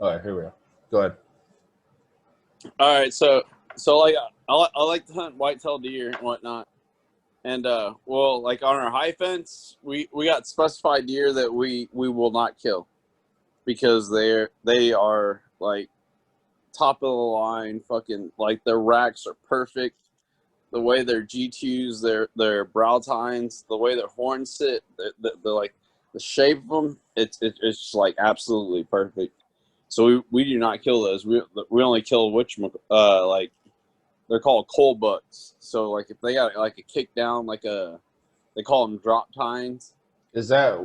All right, here we go. Go ahead. All right, so like I like to hunt whitetail deer and whatnot, and well, like on our high fence, we got specified deer that we will not kill because they are like top of the line, fucking like their racks are perfect. The way their G2s, their brow tines, the way their horns sit, the like the shape of them, it's just like absolutely perfect. So we do not kill those. We only kill like they're called coal bucks. So like if they got like a kick down, they call them drop tines. Is that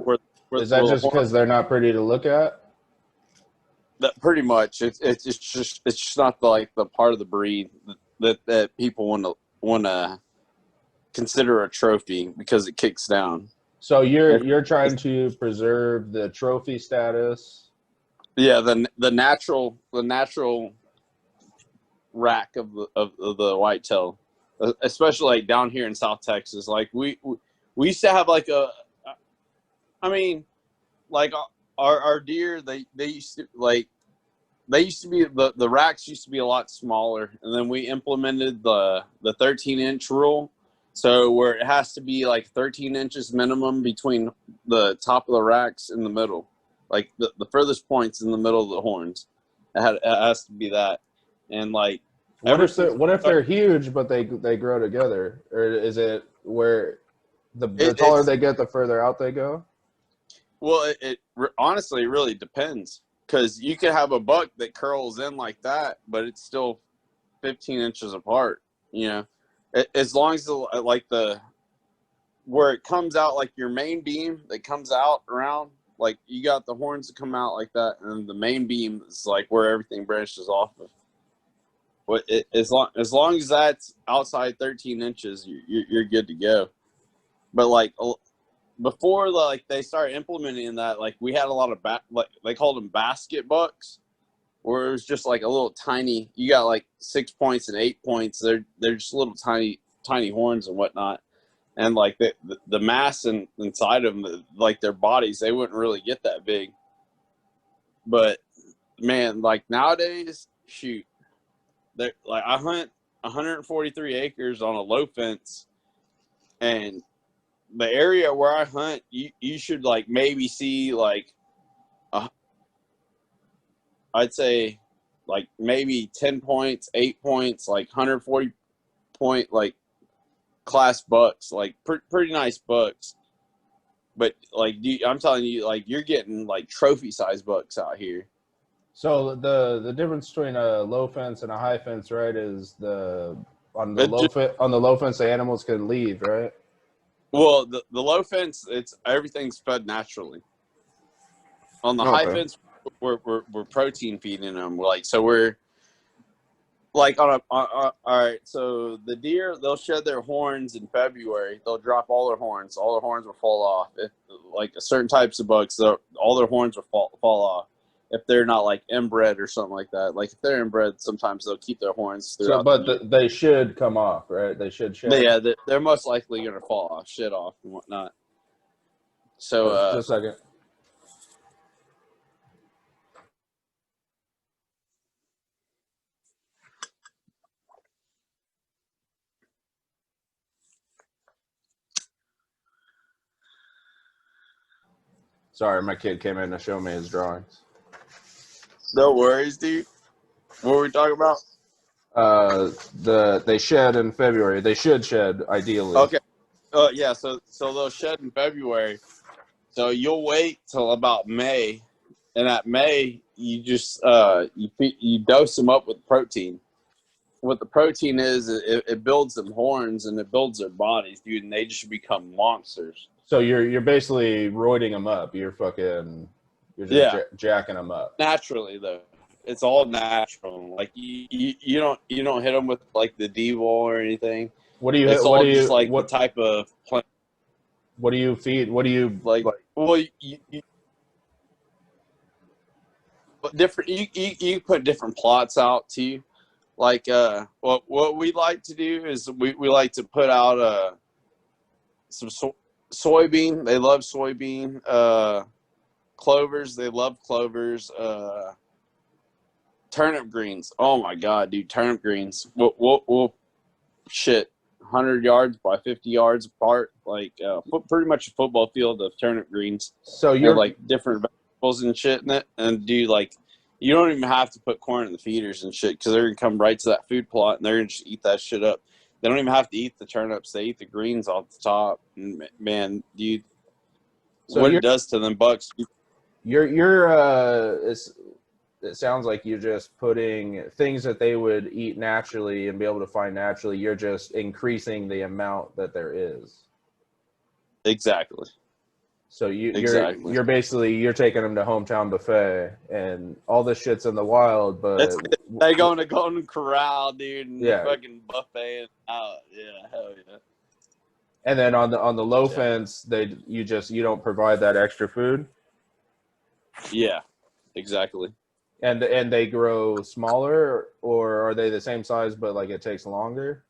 is that just because they're not pretty to look at? That pretty much it's just not the part of the breed that people want to consider a trophy because it kicks down. So you're trying to preserve the trophy status. Yeah, the natural rack of the whitetail, especially like down here in South Texas. Like we used to have like I mean, like our deer they used to be the racks used to be a lot smaller, and then we implemented the 13-inch rule. So where it has to be like 13 inches minimum between the top of the racks in the middle, like the furthest points in the middle of the horns. It has to be that. And like, what if they're huge but they grow together, or is it where the taller they get, the further out they go? Well, it honestly really depends, because you could have a buck that curls in like that, but it's still 15 inches apart. You know, as long as where it comes out, like your main beam that comes out around, like you got the horns that come out like that, and the main beam is like where everything branches off of. But as long as that's outside 13 inches, you're good to go. But like before, like they started implementing that, like we had a lot of like they called them basket bucks, where it was just like a little tiny. You got like 6 points and 8 points. They're just little tiny horns and whatnot, and like the mass inside of them, like their bodies, they wouldn't really get that big. But man, like nowadays, shoot, they're like I hunt 143 acres on a low fence, and the area where I hunt, you should like maybe see like I'd say like maybe 10 points, 8 points, like 140 point like class bucks, like pretty nice bucks. But like I'm telling you, like you're getting like trophy size bucks out here. So the difference between a low fence and a high fence, right, is on the low fence the animals can leave, right? Well, the low fence, everything's fed naturally. On the high fence, we're protein feeding them. We're like all right. So the deer, they'll shed their horns in February. They'll drop all their horns. All their horns will fall off. If like certain types of bucks, all their horns will fall off. If they're not like inbred or something like that. Like if they're inbred, sometimes they'll keep their horns throughout. They should come off, right? They should shed. Yeah, they're most likely going to fall off, shit off, and whatnot. So just a second. Sorry, my kid came in to show me his drawings. No worries, dude. What were we talking about? They shed in February. They should shed ideally. Okay. Yeah. So they'll shed in February. So you'll wait till about May, and at May you just you dose them up with protein. What the protein is, it builds them horns and it builds their bodies, dude, and they just become monsters. So you're basically roiding them up. You're just jacking them up naturally, though. It's all natural. Like you don't hit them with like the D-Vol or anything. What do you? It's what all do just you? like what, the type of plant. What do you feed? What do you like? Well, different. You put different plots out too. Like what we like to do is we like to put out some soybean. They love soybean. Clovers. They love clovers. Turnip greens. Oh my god, dude, turnip greens. We'll shit 100 yards by 50 yards apart, like pretty much a football field of turnip greens. So They have you're like different vegetables and shit in it, and do like you don't even have to put corn in the feeders and shit because they're gonna come right to that food plot and they're gonna just eat that shit up. They don't even have to eat the turnips; they eat the greens off the top. And man, dude, so what it does to them bucks. it sounds like you're just putting things that they would eat naturally and be able to find naturally. You're just increasing the amount that there is. Exactly. So Exactly. you're basically you're taking them to hometown buffet and all this shit's in the wild, but They go in a Golden Corral, dude, and yeah. fucking buffet and out. Yeah, hell yeah. And then on the low fence, you don't provide that extra food. Yeah, exactly. And they grow smaller, or are they the same size but like it takes longer?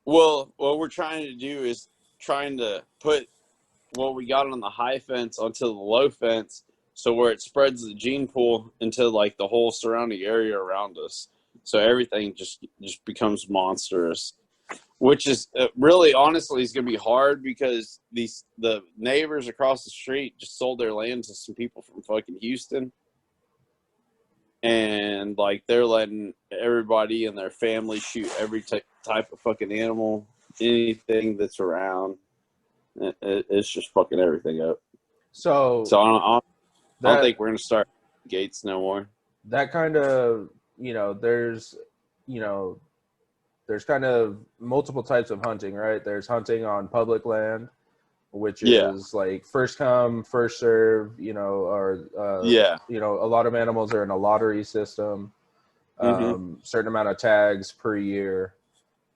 Well, what we're trying to do is trying to put what we got on the high fence onto the low fence, so where it spreads the gene pool into like the whole surrounding area around us, so everything just becomes monstrous. Which is really, honestly, is going to be hard because the neighbors across the street just sold their land to some people from fucking Houston, and like they're letting everybody and their family shoot every type of fucking animal, anything that's around. It's just fucking everything up. So I don't think we're gonna start gates no more. That kind of there's kind of multiple types of hunting, right? There's hunting on public land, which is like first come, first serve, or a lot of animals are in a lottery system, certain amount of tags per year.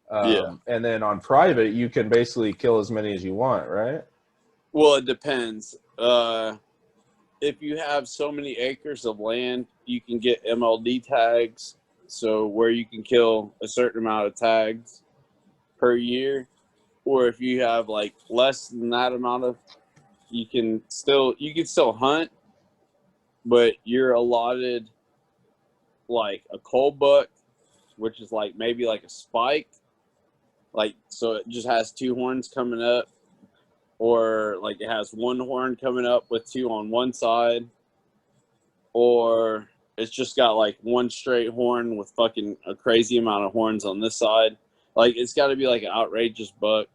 And then on private, you can basically kill as many as you want, right? Well, it depends. If you have so many acres of land, you can get MLD tags. So where you can kill a certain amount of tags per year, or if you have like less than that amount of, you can still hunt, but you're allotted like a cold buck, which is like maybe like a spike, like so it just has two horns coming up, or like it has one horn coming up with two on one side, or it's just got like one straight horn with fucking a crazy amount of horns on this side. Like it's got to be like an outrageous buck,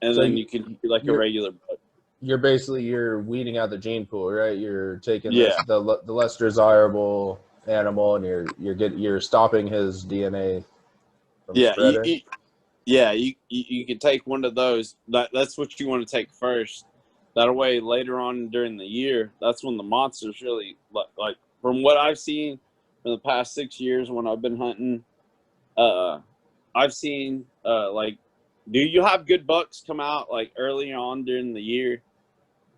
and so then you can do like a regular buck. You're weeding out the gene pool, right? You're taking the less desirable animal, and you're stopping his DNA from spreading. You can take one of those. That's what you want to take first. That way, later on during the year, that's when the monsters really like. From what I've seen in the past 6 years when I've been hunting, I've seen like, do you have good bucks come out like early on during the year,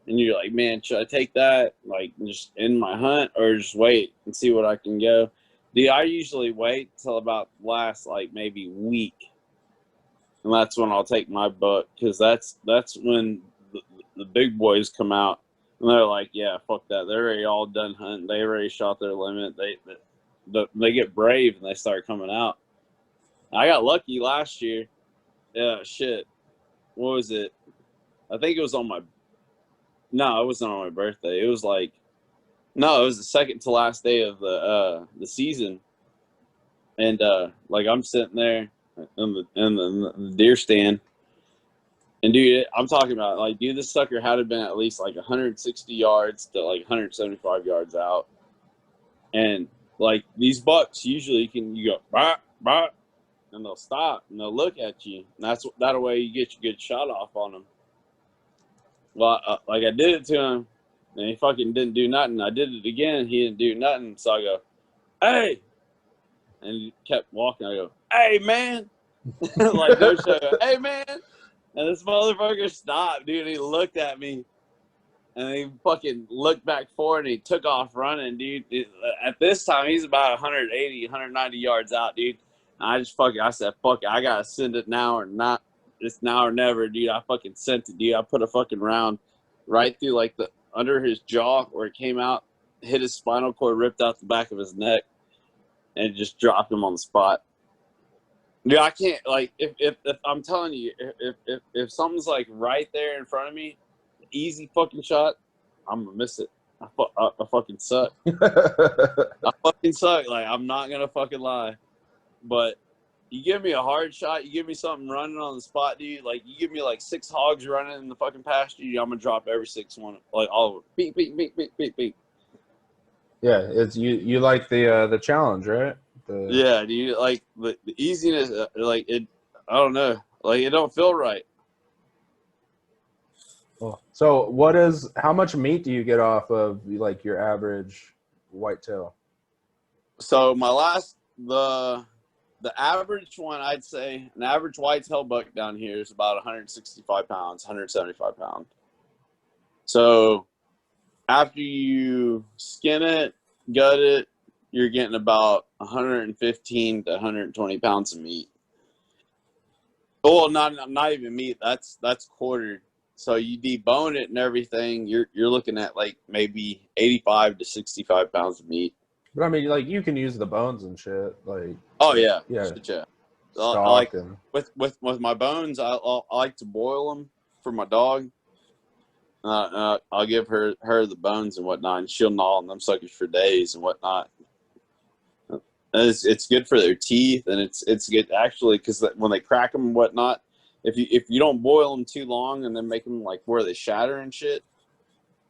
and you're like, man, should I take that like just end my hunt or just wait and see what I can go? Dude, I usually wait till about last like maybe week, and that's when I'll take my buck because that's when the big boys come out. And they're like, yeah, fuck that. They're already all done hunting. They already shot their limit. They get brave and they start coming out. I got lucky last year. Yeah, shit. What was it? I think it was on my. No, it wasn't on my birthday. It was like, no, it was the second to last day of the season. And like I'm sitting there in the deer stand. And dude, I'm talking about like, dude, this sucker had to been at least like 160 yards to like 175 yards out. And like these bucks, usually you go, bah, bah, and they'll stop and they'll look at you. And that way you get your good shot off on them. Well, like I did it to him and he fucking didn't do nothing. I did it again. He didn't do nothing. So I go, hey, and he kept walking. I go, hey, man. Like, no show. Hey, man. And this motherfucker stopped, dude. He looked at me, and he fucking looked back forward, and he took off running, dude. At this time, he's about 180, 190 yards out, dude. And I said, fuck it. I got to send it now or not. It's now or never, dude. I fucking sent it, dude. I put a fucking round right through, like, under his jaw where it came out, hit his spinal cord, ripped out the back of his neck. and just dropped them on the spot. Dude, I can't, like, if I'm telling you, if something's like right there in front of me, easy fucking shot, I'm gonna miss it. I fucking suck. I fucking suck. Like, I'm not gonna fucking lie. But you give me a hard shot, you give me something running on the spot, dude. Like, you give me like 6 hogs running in the fucking pasture, I'm gonna drop every 6 one, like all of it. Beep, beep, beep, beep, beep, beep. Yeah, it's you like the challenge, right? Yeah, dude. Like the easiness, like it. I don't know. Like, it don't feel right. So how much meat do you get off of like your average whitetail? So the average one, I'd say an average whitetail buck down here is about 165 pounds, 175 pounds. So after you skin it, gut it, you're getting about 115 to 120 pounds of meat. Well, not even meat. That's quartered. So you debone it and everything. You're looking at like maybe 85 to 65 pounds of meat. But I mean, like, you can use the bones and shit. Like, oh yeah, yeah. yeah. I like with my bones, I like to boil them for my dog. I'll give her the bones and whatnot, and she'll gnaw on them suckers for days and whatnot. And it's good for their teeth, and it's good actually because when they crack them and whatnot, if you don't boil them too long and then make them like where they shatter and shit,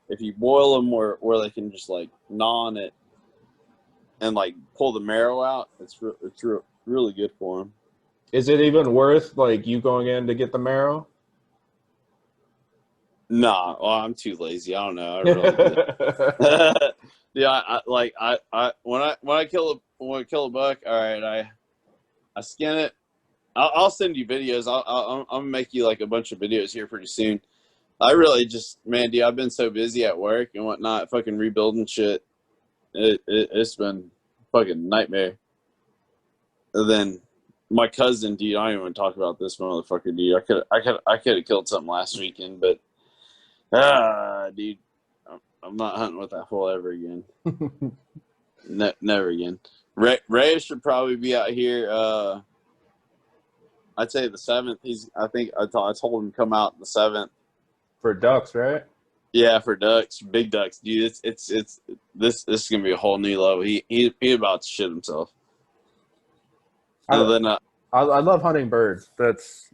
if you boil them where they can just like gnaw on it and like pull the marrow out, it's really good for them. Is it even worth like you going in to get the marrow? Nah, well, I'm too lazy. I don't know. I really yeah, when I kill a buck, all right, I skin it. I'll send you videos. I'm gonna make you like a bunch of videos here pretty soon. I really just, man, dude, I've been so busy at work and whatnot, fucking rebuilding shit. It's been fucking nightmare. And then my cousin, dude, I don't even want to talk about this motherfucker, dude. I could have killed something last weekend, but dude, I'm not hunting with that fool ever again. Never again. Ray should probably be out here. I'd say the 7th. I told him to come out the 7th for ducks, right? Yeah, for ducks, big ducks, dude. It's this is gonna be a whole new level. He about to shit himself. I love hunting birds. That's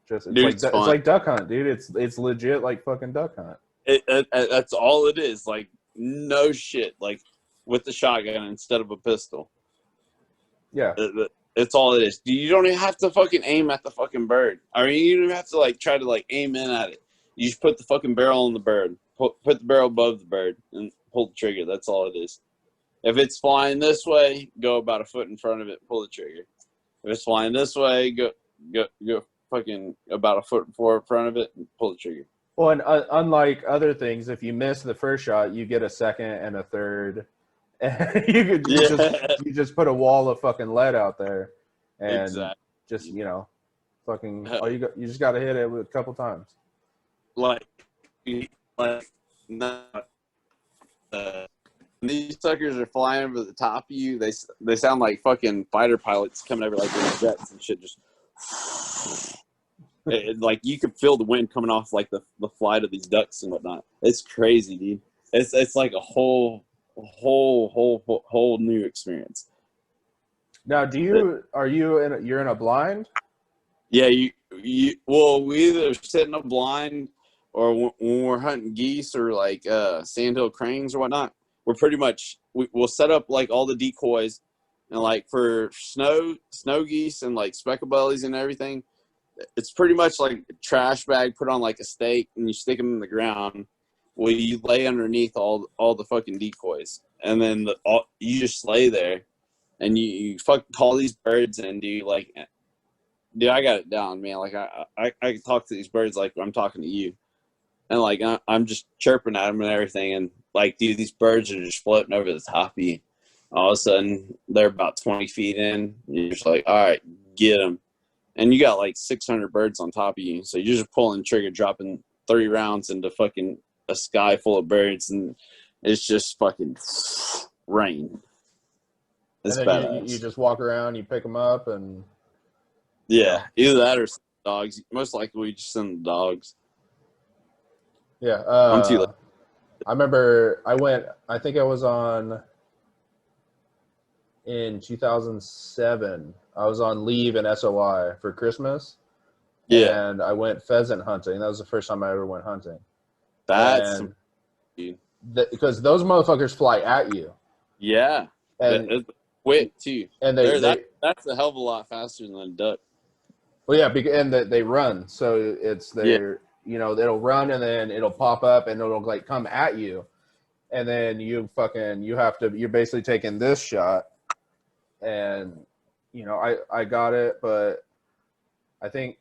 just it's like duck hunt, dude. It's legit like fucking duck hunt. That's all it is. Like, no shit. Like, with the shotgun instead of a pistol. Yeah. It's all it is. You don't even have to fucking aim at the fucking bird. I mean, you don't even have to like try to like aim in at it. You just put the fucking barrel on the bird. Put the barrel above the bird and pull the trigger. That's all it is. If it's flying this way, go about a foot in front of it, pull the trigger. If it's flying this way, go fucking about a foot in front of it and pull the trigger. Well, and unlike other things, if you miss the first shot, you get a second and a third. And you just put a wall of fucking lead out there, and just fucking you just got to hit it a couple times. These suckers are flying over the top of you. They sound like fucking fighter pilots coming over like in jets and shit. Just like you could feel the wind coming off like the flight of these ducks and whatnot. It's crazy, dude. It's like a whole new experience. Now, you're in a blind? Yeah, well, we either sit in a blind, or when we're hunting geese or like sandhill cranes or whatnot, we're pretty much we'll set up like all the decoys, and like for snow geese and like speckle bellies and everything, it's pretty much like a trash bag put on like a stake and you stick them in the ground. Well, you lay underneath all the fucking decoys, and then you just lay there, and you fucking call these birds, and dude, I got it down, man. Like I can talk to these birds like I'm talking to you, and like I'm just chirping at them and everything, and like, dude, these birds are just floating over the top of you. All of a sudden, they're about 20 feet in. You're just like, all right, get them, and you got like 600 birds on top of you, so you're just pulling the trigger, dropping 30 rounds into fucking a sky full of birds, and it's just fucking rain. It's and then badass. you just walk around, you pick them up, and yeah, either that or dogs. Most likely, we just send the dogs. Yeah, I'm too late. I remember I went. I think I was on in 2007. I was on leave in SOI for Christmas, Yeah, and I went pheasant hunting. That was the first time I ever went hunting. that's And some, because those motherfuckers fly at you. yeah, And quick too. And That's a hell of a lot faster than a duck. Well, yeah, and they run, so it's their it'll run and then it'll pop up and it'll like come at you, and then you're basically taking this shot, and I got it, but I think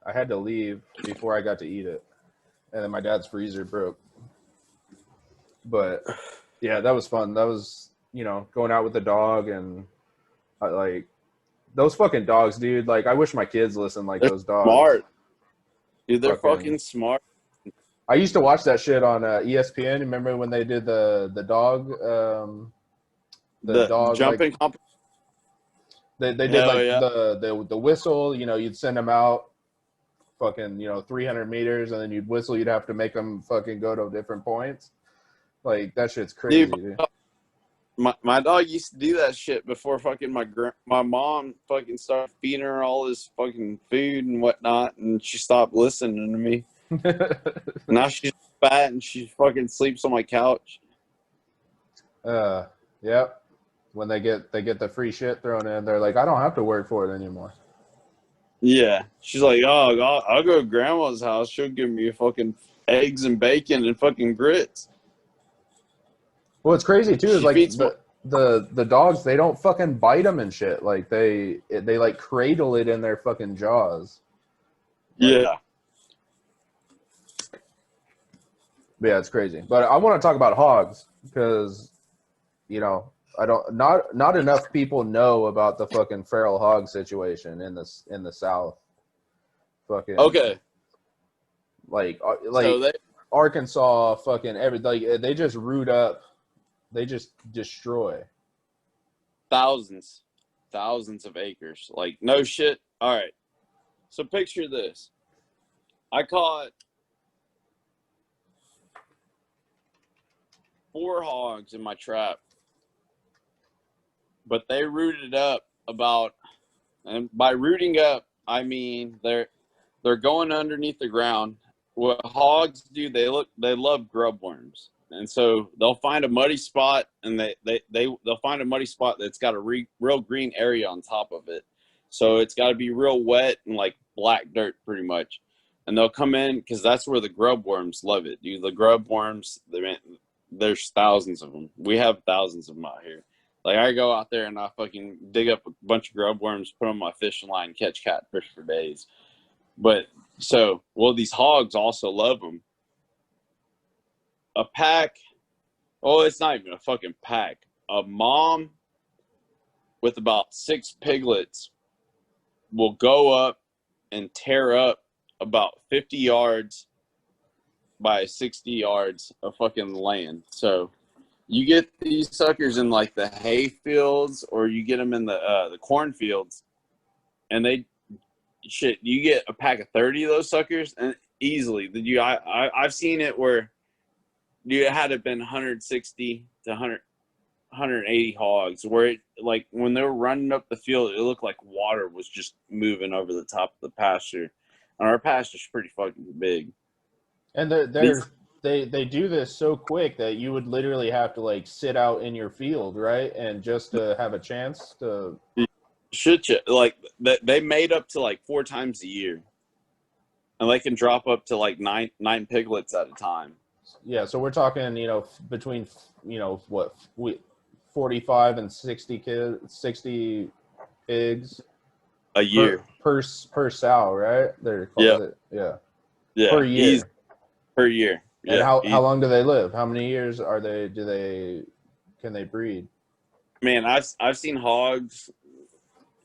I had to leave before I got to eat it, and then my dad's freezer broke. But yeah, that was fun. That was going out with the dog, and like those fucking dogs, dude. Like I wish my kids listened like those dogs. Smart, dude. They're fucking smart. I used to watch that shit on ESPN. Remember when they did the dog, the dog jumping? Like, they did the whistle. You'd send them out, fucking 300 meters, and then you'd whistle. You'd have to make them fucking go to different points. Like that shit's crazy, dude. My dog used to do that shit before fucking my mom fucking started feeding her all this fucking food and whatnot, and she stopped listening to me. Now she's fat and she fucking sleeps on my couch. Yep. When they get the free shit thrown in, they're like, I don't have to work for it anymore. Yeah, she's like, oh, I'll go to grandma's house. She'll give me fucking eggs and bacon and fucking grits. What's crazy too is like the dogs, they don't fucking bite them and shit. Like they like cradle it in their fucking jaws. Like, yeah. Yeah, it's crazy. But I want to talk about hogs because, not enough people know about the fucking feral hog situation in the South. Fucking okay. Like so Arkansas, fucking they just root up. They just destroy thousands of acres. Like no shit. All right. So picture this. I caught 4 hogs in my trap, but they rooted up and by rooting up, I mean they're going underneath the ground. What hogs do, they love grub worms, and so they'll find a muddy spot, and they'll find a muddy spot that's got a real green area on top of it. So it's got to be real wet and like black dirt, pretty much. And they'll come in because that's where the grub worms love it, dude. The grub worms, there's thousands of them. We have thousands of them out here. Like I go out there and I fucking dig up a bunch of grub worms, put them on my fishing line, catch catfish for days. But these hogs also love them. A pack, it's not even a fucking pack. A mom with about 6 piglets will go up and tear up about 50 yards by 60 yards of fucking land. So you get these suckers in like the hay fields, or you get them in the cornfields, and you get a pack of 30 of those suckers, and easily I've seen it where it had to have been 160 to 180 hogs, where it, like when they were running up the field, it looked like water was just moving over the top of the pasture, and our pasture's pretty fucking big. And they do this so quick that you would literally have to like sit out in your field, right? And just to have a chance to like they made up to like 4 times a year, and they can drop up to like nine piglets at a time. Yeah, so we're talking, between 45 and 60 pigs a year per sow, right? Yeah. Per year. Per year. And how long do they live? How many years can they breed? Man, I've seen hogs.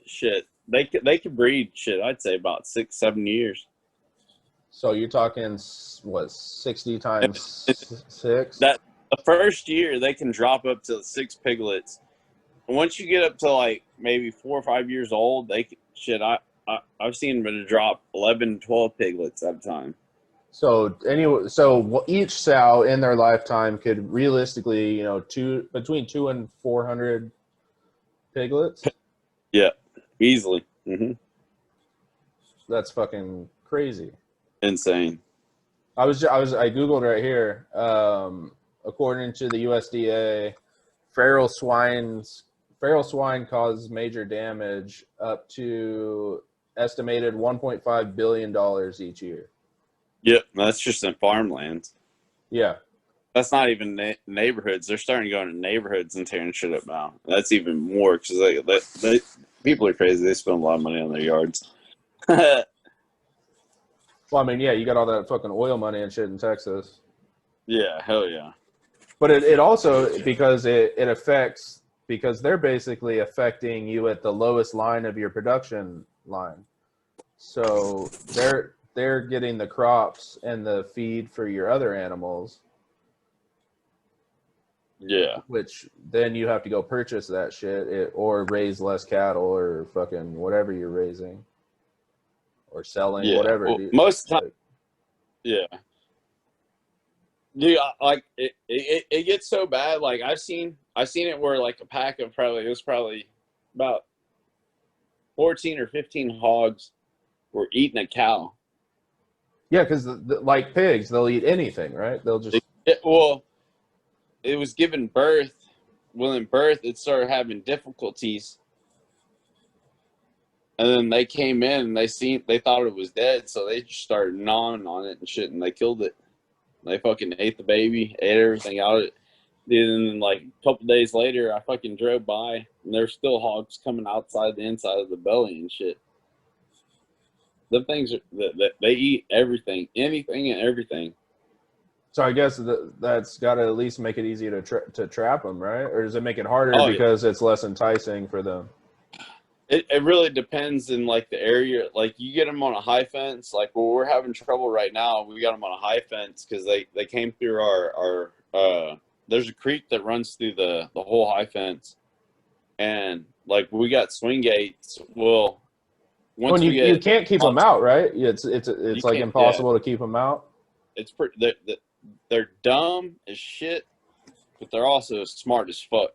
Shit, they could breed. Shit, I'd say about 6-7 years. So you're talking 60 times 6? That the first year they can drop up to 6 piglets, once you get up to like maybe 4 or 5 years old, I've seen them drop 11, 12 piglets at a time. So anyway, each sow in their lifetime could realistically, between 200 and 400 piglets. Yeah, easily. That's fucking crazy. Insane. I googled right here. According to the USDA, feral swine causes major damage up to estimated $1.5 billion each year. Yep, that's just in farmlands. Yeah. That's not even neighborhoods. They're starting to go into neighborhoods and tearing shit up now. That's even more because people are crazy. They spend a lot of money on their yards. Well, I mean, yeah, you got all that fucking oil money and shit in Texas. Yeah, hell yeah. But it also, because it affects, because they're basically affecting you at the lowest line of your production line. So they're getting the crops and the feed for your other animals. Yeah. Which then you have to go purchase that shit or raise less cattle or fucking whatever you're raising or selling, whatever. Well, most of the time, yeah. Dude, like it gets so bad. Like I've seen it where like a pack of it was probably about 14 or 15 hogs were eating a cow. Yeah, because like pigs, they'll eat anything, right? They'll just it was given birth. Well, in birth, it started having difficulties, and then they came in and they thought it was dead, so they just started gnawing on it and shit, and they killed it. They fucking ate the baby, ate everything out of it. And then, like, a couple days later, I fucking drove by, and there's still hogs coming outside the inside of the belly and shit. The things they eat everything, anything and everything. So I guess that's got to at least make it easy to trap them, right? Or does it make it harder because it's less enticing for them? It really depends in like the area. Like you get them on a high fence. Like well, we're having trouble right now. We got them on a high fence because they came through our there's a creek that runs through the whole high fence, and like we got swing gates. Well, once you can't keep them out, right? It's like impossible to keep them out. It's pretty. They're dumb as shit, but they're also smart as fuck.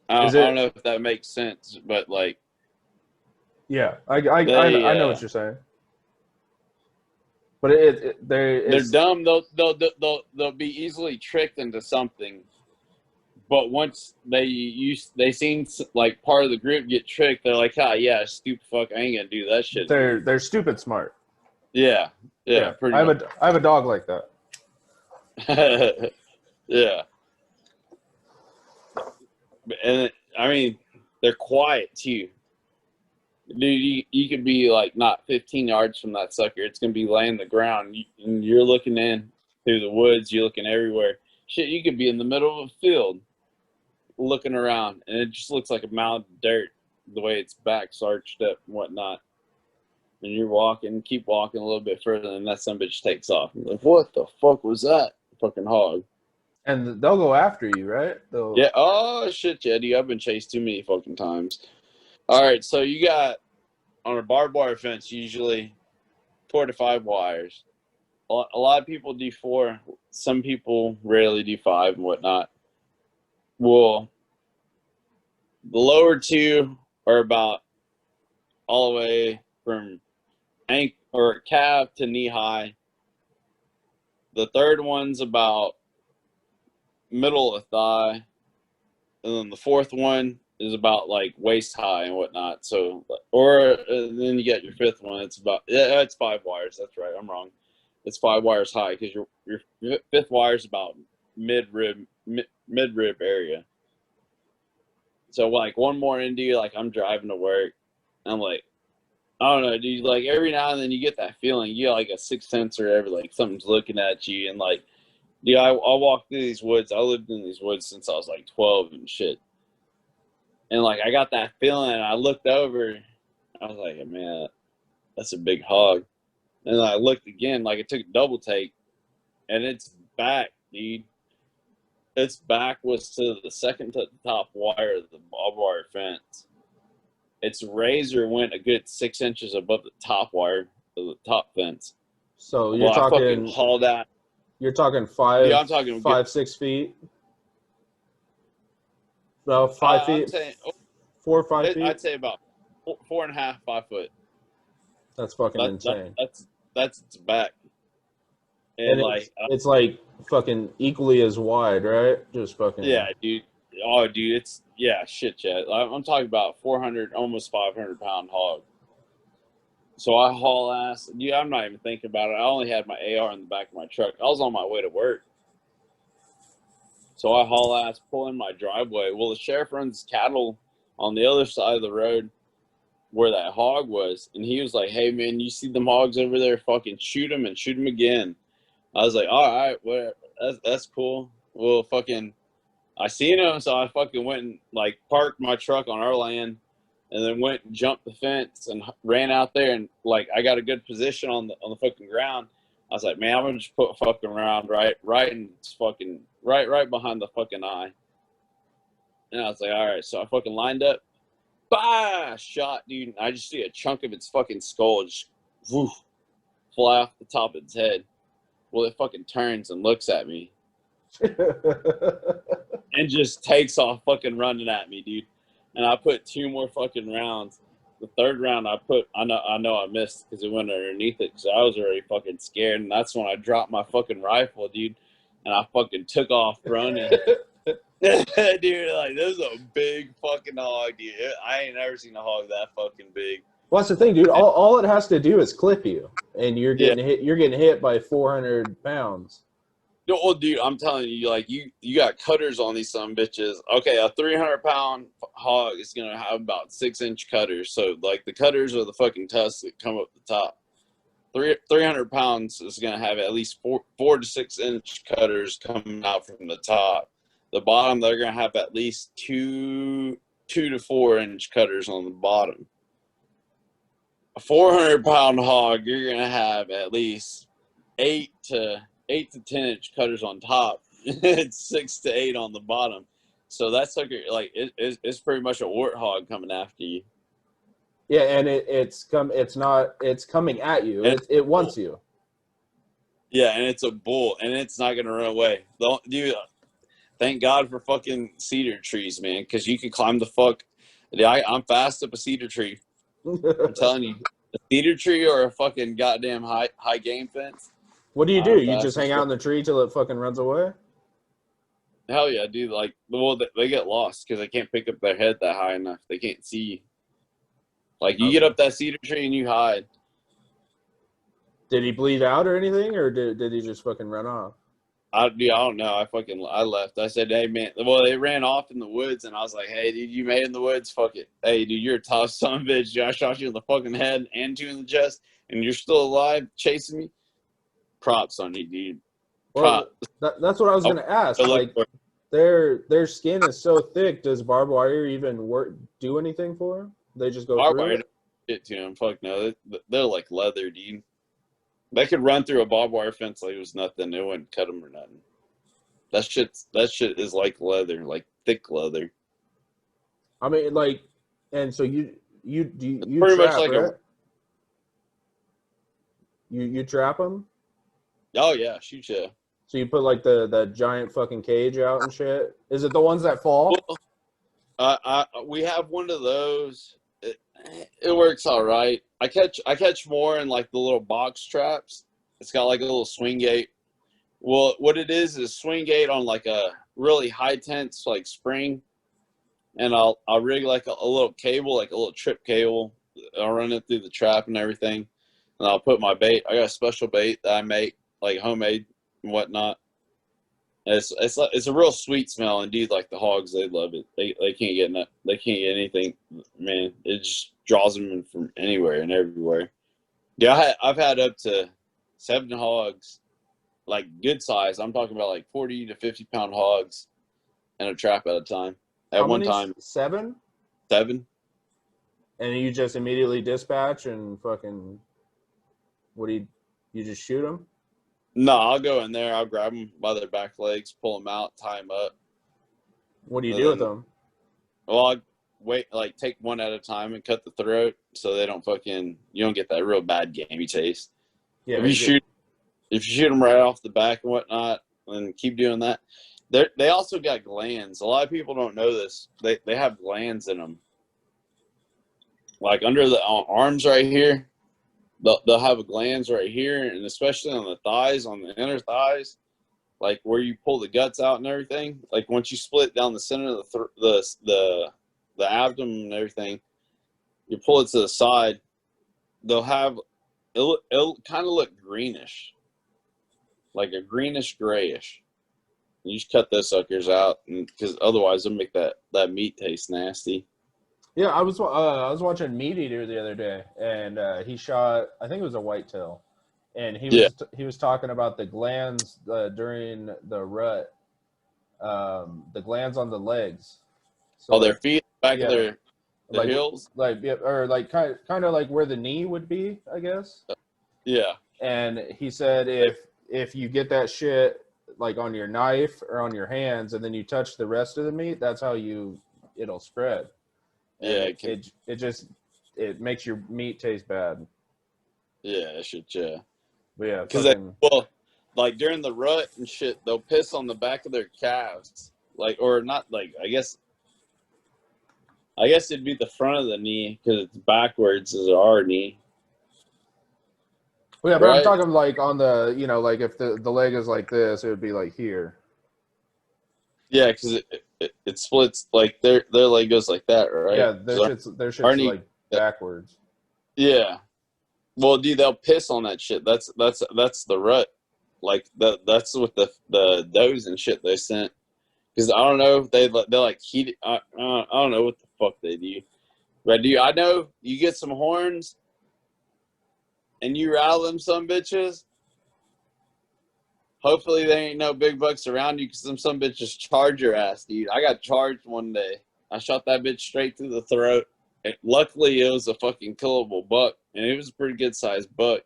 I don't know if that makes sense, but like, yeah, I know what you're saying. But they're dumb. They'll be easily tricked into something. But once they seen like part of the group get tricked, they're like, ah, yeah, stupid fuck, I ain't gonna do that shit. They're stupid smart. Yeah. Pretty much. I have a dog like that. Yeah. And I mean, they're quiet too. Dude, you could be like not 15 yards from that sucker. It's gonna be laying the ground, and you're looking in through the woods. You're looking everywhere. Shit, you could be in the middle of a field, looking around, and it just looks like a mound of dirt the way its back's arched up and whatnot. And you're keep walking a little bit further, and that son bitch takes off. You're like, what the fuck was that? Fucking hog. And they'll go after you, right? Yeah. Oh shit, Jetty. I've been chased too many fucking times. All right, so you got on a barbed wire fence usually 4 to 5 wires. A lot of people do 4. Some people rarely do 5 and whatnot. Well, the lower 2 are about all the way from ankle or calf to knee high. The third one's about middle of thigh, and then the fourth one is about like waist high and whatnot. So, then you get your fifth one. It's it's 5 wires. That's right. I'm wrong. It's 5 wires high because your fifth wire is about mid rib area. So like one morning, dude, like I'm driving to work, and I'm like, I don't know, dude. Like every now and then you get that feeling, you got like a sixth sense or whatever, like something's looking at you, and like, dude, I walk through these woods. I lived in these woods since I was like 12 and shit. And like I got that feeling, and I looked over. I was like, man, that's a big hog. And I looked again, like it took a double take, and it's back, dude. its back was to the second to the top wire of the barbed wire fence. Its razor went a good 6 inches above the top wire of the top fence. So well, I fucking hauled out. You're talking I'm talking 6 feet. No, 5 feet. I'm saying 4 or 5 feet. I'd say about 4.5, 5 foot. That's fucking insane. That's its back. And it's like fucking equally as wide, right? Just fucking. Yeah, dude. Oh, dude, it's shit. I'm talking about 400, almost 500-pound hog. So I haul ass. Dude, I'm not even thinking about it. I only had my AR in the back of my truck. I was on my way to work. So I haul ass, pull in my driveway. Well, the sheriff runs cattle on the other side of the road where that hog was. And he was like, hey, man, you see them hogs over there? Fucking shoot them and shoot them again. I was like, all right, whatever. That's cool. Well, fucking, I seen him, so I fucking went and, like, parked my truck on our land and then went and jumped the fence and ran out there. And, like, I got a good position on the fucking ground. I was like, man, I'm going to just put a fucking round right in fucking, right behind the fucking eye. And I was like, all right. So I fucking lined up. Bah! Shot, dude. And I just see a chunk of its fucking skull just woof, fly off the top of its head. Well, it fucking turns and looks at me. And just takes off fucking running at me, dude. And I put 2 more fucking rounds. The third round I know I missed because it went underneath it because I was already fucking scared. And that's when I dropped my fucking rifle, dude. And I fucking took off running. Dude, like, this is a big fucking hog, dude. I ain't never seen a hog that fucking big. Well, that's the thing, dude. All it has to do is clip you, and you're getting hit. You're getting hit by 400 pounds. No, well, dude, I'm telling you, like, you got cutters on these some bitches. Okay, a 300-pound hog is gonna have about 6-inch cutters. So, like, the cutters are the fucking tusks that come up the top. 300 pounds is gonna have at least 4 to 6-inch cutters coming out from the top. The bottom, they're gonna have at least 2 to 4-inch cutters on the bottom. A 400-pound hog, you're gonna have at least 8 to 10-inch cutters on top. It's 6 to 8 on the bottom. So that's like it's pretty much a warthog coming after you. Yeah, and it's coming at you. It wants you. Yeah, and it's a bull, and it's not gonna run away. Dude, thank God for fucking cedar trees, man, because you can climb the fuck. I'm fast up a cedar tree. I'm telling you, a cedar tree or a fucking goddamn high game fence. What do? You just hang out in the tree till it fucking runs away? Hell yeah, dude. Like, well, they get lost because they can't pick up their head that high enough. They can't see you. Like, you get up that cedar tree and you hide. Did he bleed out or anything, or did he just fucking run off? I don't know. I left. I said, hey, man. Well, they ran off in the woods, and I was like, hey, dude, you made it in the woods? Fuck it. Hey, dude, you're a tough son of a bitch. I shot you in the fucking head and 2 in the chest, and you're still alive chasing me? Props on you, dude. Well, that's what I was going to ask. Like, their skin is so thick. Does barbed wire even do anything for them? They just go barbed through wire it? Shit to them. Fuck no. They're like leather, dude. They could run through a barbed wire fence like it was nothing. It wouldn't cut them or nothing. That shit is like leather, like thick leather. I mean, like, and so you pretty trap, much like right? You trap them? Oh yeah, shoot yeah. So you put like the giant fucking cage out and shit. Is it the ones that fall? Well, we have one of those. It works all right. I catch more in like the little box traps. It's got like a little swing gate. Well, what it is swing gate on like a really high tense like spring, and I'll rig like a little cable, like a little trip cable. I'll run it through the trap and everything, and I'll put my bait. I got a special bait that I make, like homemade and whatnot. It's a real sweet smell, and dude, like the hogs, they love it. They can't get anything, man. It just draws them from anywhere and everywhere. Yeah, I've had up to 7 hogs, like good size. I'm talking about like 40 to 50-pound hogs in a trap at a time. At one time, 7. 7. And you just immediately dispatch and fucking. What do you just shoot them? No, I'll go in there. I'll grab them by their back legs, pull them out, tie them up. What do you do with them? Well, I wait, like take one at a time and cut the throat so they don't you don't get that real bad gamey taste. Yeah, if you shoot them right off the back and whatnot, and keep doing that. They also got glands. A lot of people don't know this. They have glands in them, like under the arms right here. They'll have glands right here, and especially on the thighs, on the inner thighs, like where you pull the guts out and everything. Like once you split down the center of the abdomen and everything, you pull it to the side. They'll have it'll kind of look greenish, like a greenish grayish. You just cut those suckers out, because otherwise they'll make that meat taste nasty. Yeah, I was watching Meat Eater the other day, and he shot, I think it was a whitetail, and he was talking about the glands during the rut, the glands on the legs. So their feet, back of their heels, or like kind of like where the knee would be, I guess. Yeah. And he said if you get that shit like on your knife or on your hands, and then you touch the rest of the meat, that's how it'll spread. And it makes your meat taste bad. Yeah, it should. Yeah. But yeah, because like during the rut and shit, they'll piss on the back of their calves, like, or not, like, I guess it'd be the front of the knee because it's backwards as our knee. Well, yeah, but right? I'm talking like on the, like if the leg is like this, it would be like here. Yeah, because it splits, like their leg goes like that, right? Yeah, their shit's like backwards. Yeah. Well, dude, they'll piss on that shit. That's the rut. Like that's with the does and shit they sent. Because I don't know, they like heat it. I don't know what the fuck they do. But I know you get some horns and you rattle them some bitches. Hopefully there ain't no big bucks around you, because some bitches charge your ass, dude. I got charged one day. I shot that bitch straight through the throat. And luckily, it was a fucking killable buck, and it was a pretty good sized buck.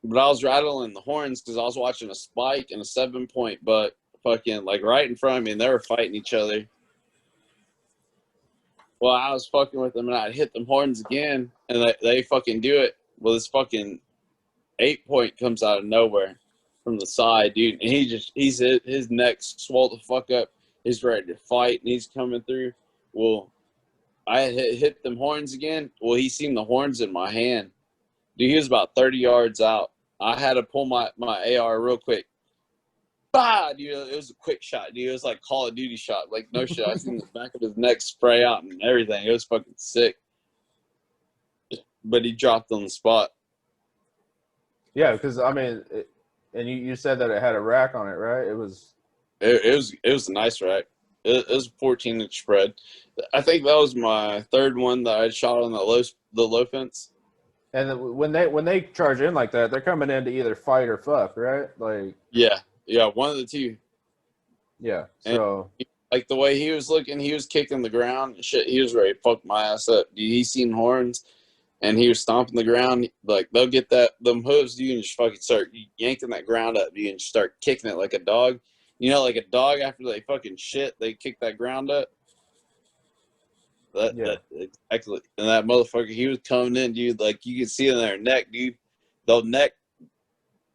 But I was rattling the horns because I was watching a spike and a 7-point buck fucking like right in front of me, and they were fighting each other. Well, I was fucking with them, and I'd hit them horns again, and they fucking do it. Well, this fucking 8-point comes out of nowhere from the side, dude, and his neck swelled the fuck up. He's ready to fight, and he's coming through. Well, I hit them horns again. Well, he seen the horns in my hand. Dude, he was about 30 yards out. I had to pull my AR real quick. Bah! Dude, it was a quick shot, dude. It was like Call of Duty shot. Like, no shit. I seen the back of his neck spray out and everything. It was fucking sick. But he dropped on the spot. Yeah, because, I mean, and you said that it had a rack on it, right? It was a nice rack. It was a 14-inch spread. I think that was my third one that I shot on the low fence. And when they charge in like that, they're coming in to either fight or fuck, right? Like yeah, one of the two. Yeah. So and, like the way he was looking, he was kicking the ground and shit. He was ready to fuck my ass up. Dude, he seen horns, and he was stomping the ground. Like they'll get them hooves, dude, and just fucking start yanking that ground up, dude, and just start kicking it like a dog. You know, like a dog after they fucking shit, they kick that ground up. That exactly. And that motherfucker, he was coming in, dude. Like you could see in their neck, dude. The neck,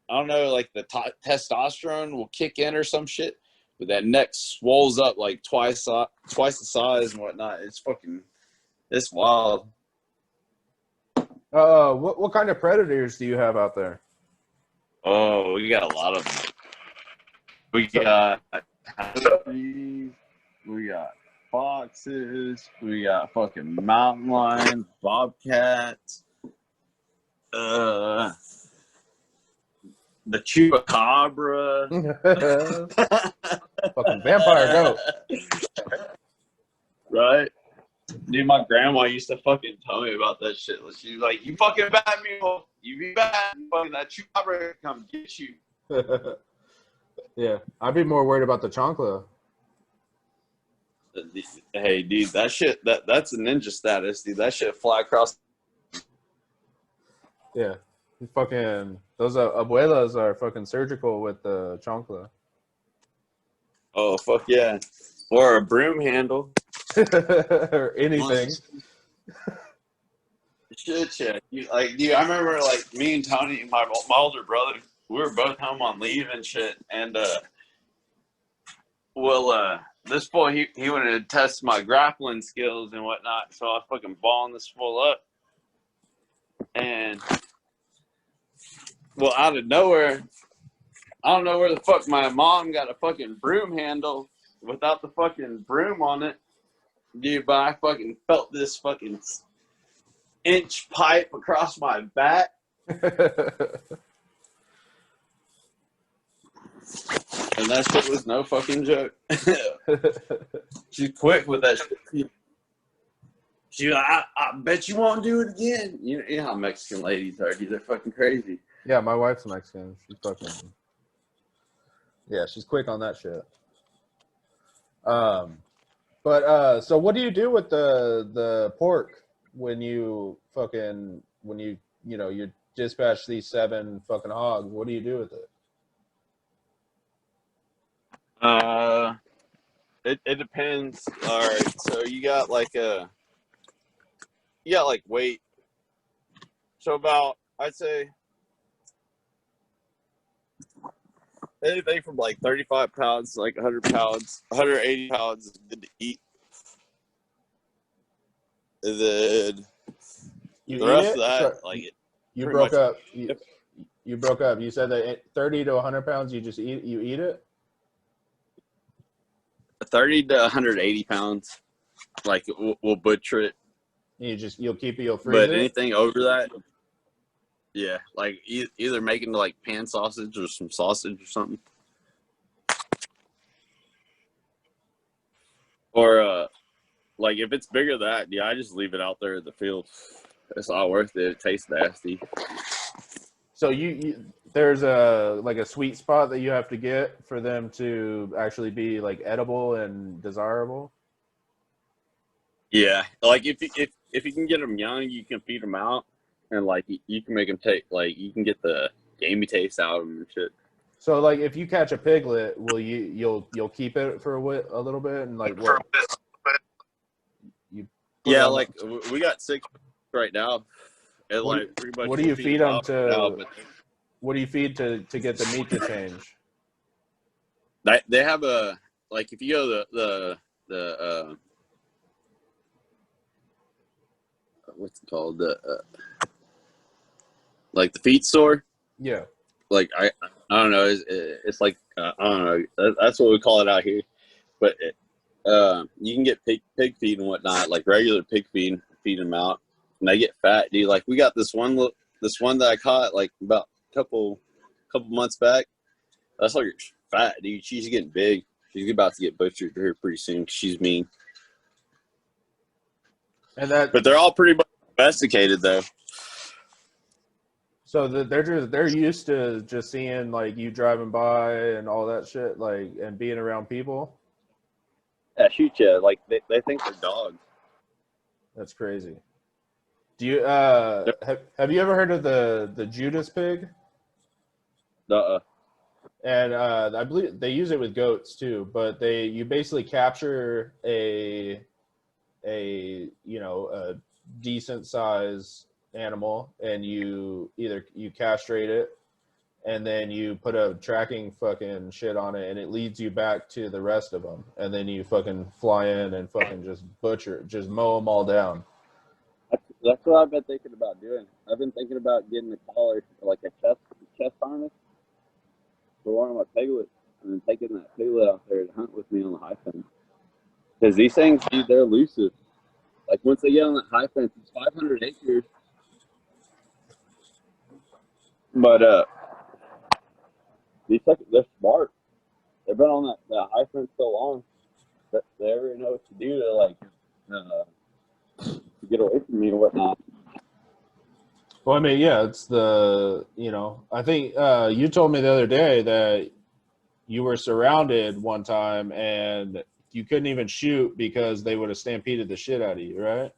I don't know, like the testosterone will kick in or some shit, but that neck swells up like twice the size and whatnot. It's wild. What kind of predators do you have out there? Oh, we got a lot of them. We got foxes, we got fucking mountain lions, bobcats, the chupacabra, fucking vampire goat, right? Dude, my grandma used to fucking tell me about that shit. She was like, "You fucking bad mule, you be bad, fucking that chupacabra come get you." Yeah, I'd be more worried about the chancla. Hey, dude, that shit, that's a ninja status, dude. That shit fly across. Yeah, fucking Those abuelas are fucking surgical with the chancla. Oh, fuck yeah. Or a broom handle. Or anything. Shit, yeah. Dude, I remember, like, me and Tony, my older brother, we were both home on leave and shit. And, this boy, he wanted to test my grappling skills and whatnot. So I was fucking balling this fool up. And, well, out of nowhere, I don't know where the fuck my mom got a fucking broom handle without the fucking broom on it. Dude, but I fucking felt this fucking inch pipe across my back. And that shit was no fucking joke. She's quick with that shit. She's like, I bet you won't do it again. You know how Mexican ladies are, dude. They're fucking crazy. Yeah, my wife's Mexican. She's fucking... Yeah, she's quick on that shit. But so what do you do with the pork when you you dispatch these 7 fucking hogs? What do you do with it? It depends. All right, so you got like weight. So about, I'd say, anything from like 35 pounds to like 100 pounds, 180 pounds is good to eat. And then the rest of that, like it. You broke up. You broke up. You said that 30 to 100 pounds, you eat it? 30 to 180 pounds, like we'll butcher it. You'll keep it, you'll freeze it. But it? anything over that, yeah, like either making like pan sausage or some sausage or something. Or like if it's bigger than that, yeah, I just leave it out there in the field. It's not worth it. It tastes nasty. So there's a sweet spot that you have to get for them to actually be like edible and desirable. Yeah, like if you can get them young, you can feed them out, and like you can make them take, like you can get the gamey taste out of them and shit. So like if you catch a piglet, you'll keep it for a little bit and like what? Yeah, like we got 6 right now. And like pretty much what do you feed them to? Now, what do you feed to get the meat to change? They have a, like if you go to the what's it called, like the feed store. Yeah. Like I don't know. It's like I don't know. That's what we call it out here. But you can get pig feed and whatnot, like regular pig feed. Feed them out, and they get fat, dude. Like we got this one that I caught like about a couple months back. That's like fat, dude. She's getting big. She's about to get butchered here pretty soon. She's mean. But they're all pretty much domesticated though. So they're used to just seeing like you driving by and all that shit, like, and being around people. Yeah, shoot ya. Like they think they're dogs. That's crazy. Do you have you ever heard of the Judas pig? And I believe they use it with goats too, but you basically capture a decent size animal, and you castrate it, and then you put a tracking fucking shit on it, and it leads you back to the rest of them, and then you fucking fly in and fucking just mow them all down. That's what I've been thinking about doing. I've been thinking about getting a collar, like a chest harness for one of my piglets, and then taking that piglet out there to hunt with me on the high fence. Because these things, dude, they're elusive. Like once they get on that high fence, it's 500 acres. But they're smart. They've been on that high fence so long that they already know what to do to get away from me and whatnot. Well, I mean, yeah, it's I think you told me the other day that you were surrounded one time and you couldn't even shoot because they would have stampeded the shit out of you, right?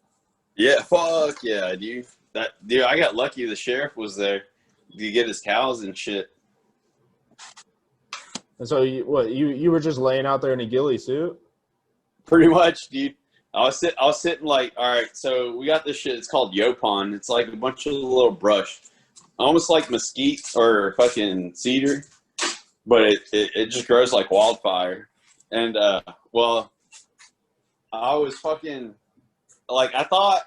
Yeah, fuck yeah, dude. I got lucky the sheriff was there. to get his cows and shit. And so you were just laying out there in a ghillie suit? Pretty much, dude. I was sitting like, all right, so we got this shit. It's called Yopon. It's like a bunch of little brush, almost like mesquite or fucking cedar, but it just grows like wildfire. And well, I was fucking like, I thought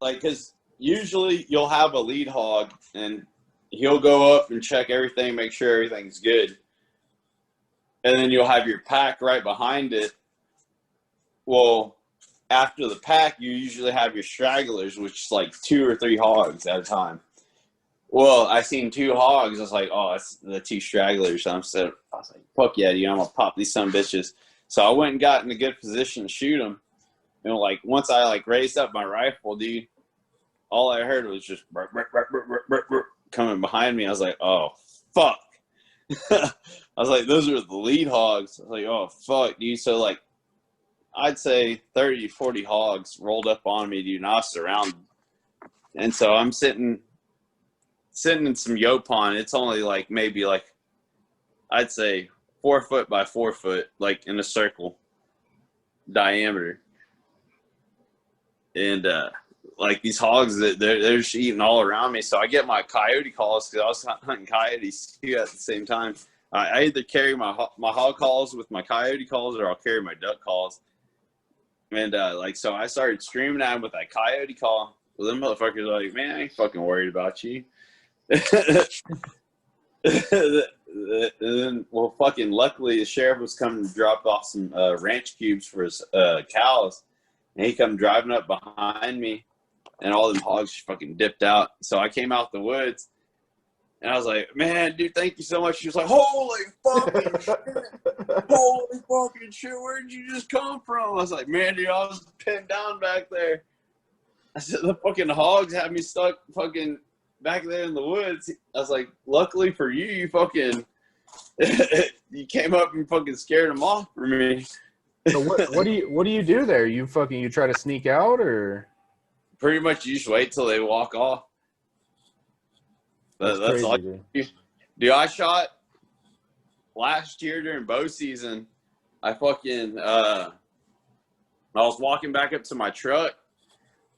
like, because usually you'll have a lead hog and he'll go up and check everything, make sure everything's good, and then you'll have your pack right behind it. Well, after the pack, you usually have your stragglers, which is like 2 or 3 hogs at a time. Well, I seen 2 hogs. I was like, oh, that's the 2 stragglers. So I was like, fuck yeah, dude, I'm going to pop these son of bitches. So I went and got in a good position to shoot them. And like, once I like raised up my rifle, dude, all I heard was just burp, burp, burp, burp, burp, burp, burp, coming behind me. I was like, oh, fuck. I was like, those are the lead hogs. I was like, oh, fuck, dude. So like, I'd say 30, 40 hogs rolled up on me, dude, and I was surrounded. And so I'm sitting in some Yopon. It's only like maybe like, I'd say 4 foot by 4 foot, like in a circle diameter. And like these hogs, they're just eating all around me. So I get my coyote calls because I was hunting coyotes too at the same time. I either carry my hog calls with my coyote calls, or I'll carry my duck calls. And like, so I started screaming at him with that coyote call. Well, them motherfuckers are like, man, I ain't fucking worried about you. And then, well, fucking luckily the sheriff was coming to drop off some ranch cubes for his cows. And he come driving up behind me, and all them hogs fucking dipped out. So I came out the woods, and I was like, man, dude, thank you so much. She was like, holy fucking shit. Holy fucking shit. Where'd you just come from? I was like, man, dude, I was pinned down back there. I said, the fucking hogs had me stuck fucking back there in the woods. I was like, luckily for you, you fucking, you came up and fucking scared them off for me. So what do you do there? You try to sneak out, or? Pretty much you just wait till they walk off. That's crazy, all dude. I shot last year during bow season. I fucking I was walking back up to my truck.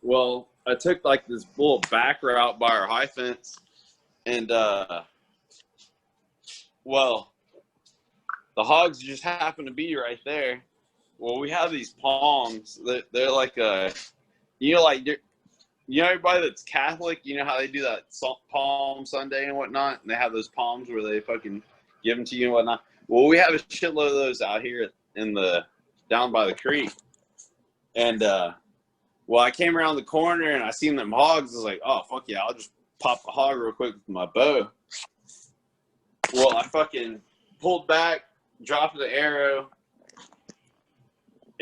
Well, I took like this little back route by our high fence, and well, the hogs just happened to be right there. Well, we have these palms. They're like you know, like you know, everybody that's Catholic, you know how they do that Palm Sunday and whatnot, and they have those palms where they fucking give them to you and whatnot. Well, we have a shitload of those out here in the down by the creek, and well, I came around the corner and I seen them hogs. I was like, oh fuck yeah, I'll just pop a hog real quick with my bow. Well, I fucking pulled back, dropped the arrow.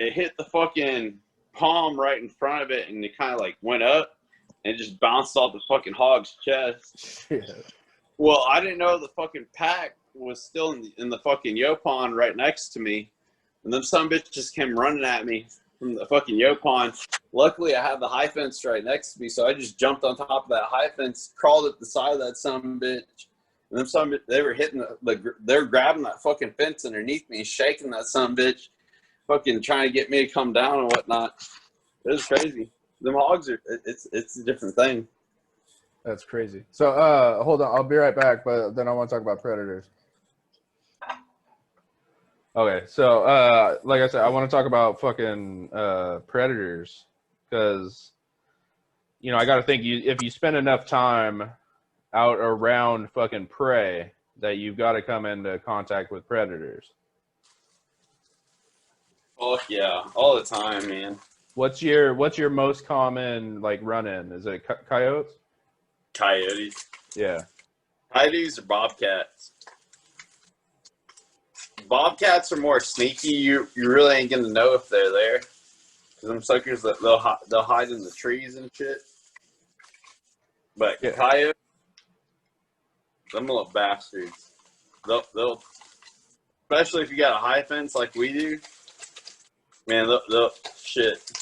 It hit the fucking palm right in front of it, and it kind of like went up and just bounced off the fucking hog's chest. Yeah. Well, I didn't know the fucking pack was still in the fucking Yopon right next to me, and then some bitch just came running at me from the fucking Yopon. Luckily, I had the high fence right next to me, so I just jumped on top of that high fence, crawled up the side of that son bitch, and then they were hitting they were grabbing that fucking fence underneath me, shaking that son bitch, fucking trying to get me to come down and whatnot. It was crazy. Them hogs it's a different thing. That's crazy. So hold on, I'll be right back, but then I want to talk about predators. Okay, so like I said, I want to talk about fucking predators, because you know, I got to think, if you spend enough time out around fucking prey, that you've got to come into contact with predators. Oh yeah, all the time, man. What's your most common like run-in? Is it coyotes? Coyotes. Yeah. Coyotes or bobcats. Bobcats are more sneaky. You really ain't gonna know if they're there. Cause them suckers, they'll hide in the trees and shit. But yeah. Coyotes, them little bastards. They'll, especially if you got a high fence like we do. Man, they'll shit.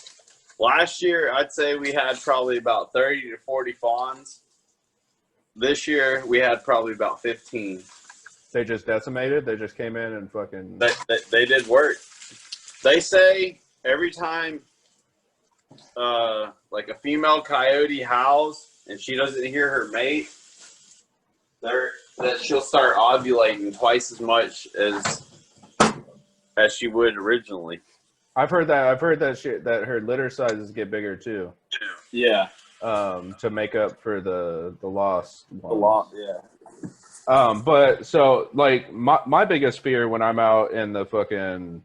Last year, I'd say we had probably about 30 to 40 fawns. This year we had probably about 15. They just decimated. They just came in and fucking. They did work. They say every time, like a female coyote howls and she doesn't hear her mate, that she'll start ovulating twice as much as she would originally. I've heard that that her litter sizes get bigger too. Yeah. To make up for the loss. The loss, yeah. But so like my biggest fear when I'm out in the fucking,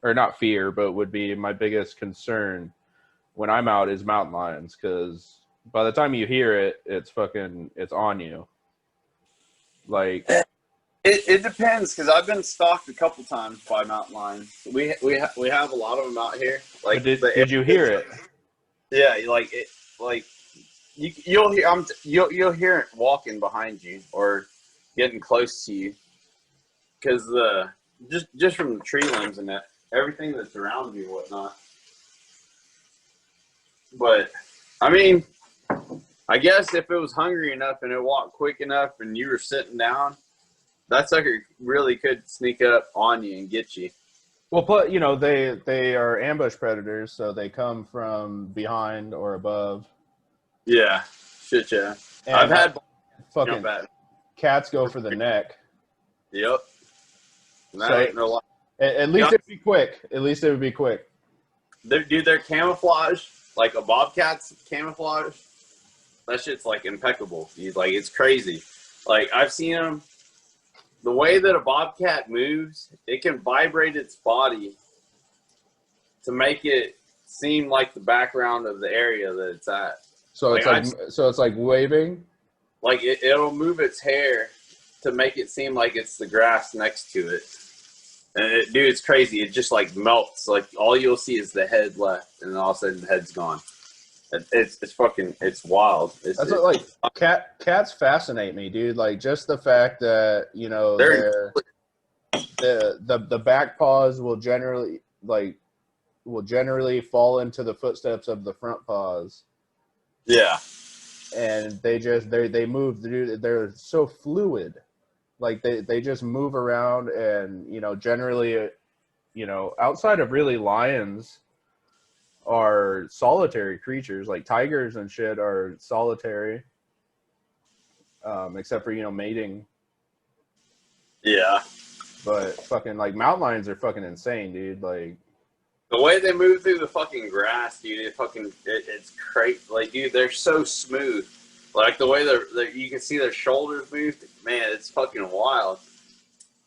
or not fear, but would be my biggest concern when I'm out is mountain lions, because by the time you hear it, it's on you. Like it depends, because I've been stalked a couple times by mountain lions. We have a lot of them out here. Like, did you hear it? Yeah, you'll hear it walking behind you or getting close to you, because just from the tree limbs and everything that's around you and whatnot. But I mean, I guess if it was hungry enough and it walked quick enough and you were sitting down, that sucker really could sneak up on you and get you. Well, but they are ambush predators, so they come from behind or above. Yeah, shit, yeah. And I've had fucking cats go for the neck. Yep. So, at least it'd be quick. At least it would be quick. Their camouflage, like a bobcat's camouflage, that shit's like impeccable. It's crazy. Like, I've seen them. The way that a bobcat moves, it can vibrate its body to make it seem like the background of the area that it's at. So it's like waving. Like it'll move its hair to make it seem like it's the grass next to it. And dude, it's crazy. It just like melts. Like all you'll see is the head left, and then all of a sudden the head's gone. It's wild. Cats fascinate me, dude. Like just the fact that the back paws will generally fall into the footsteps of the front paws. Yeah. And they move, dude. They're so fluid. Like they just move around, and generally, outside of really lions are solitary creatures. Like tigers and shit are solitary, except for mating. Yeah. But fucking like mountain lions are fucking insane, dude. Like the way they move through the fucking grass, dude, it's crazy. Like, dude, they're so smooth. Like the way you can see their shoulders move, man, it's fucking wild.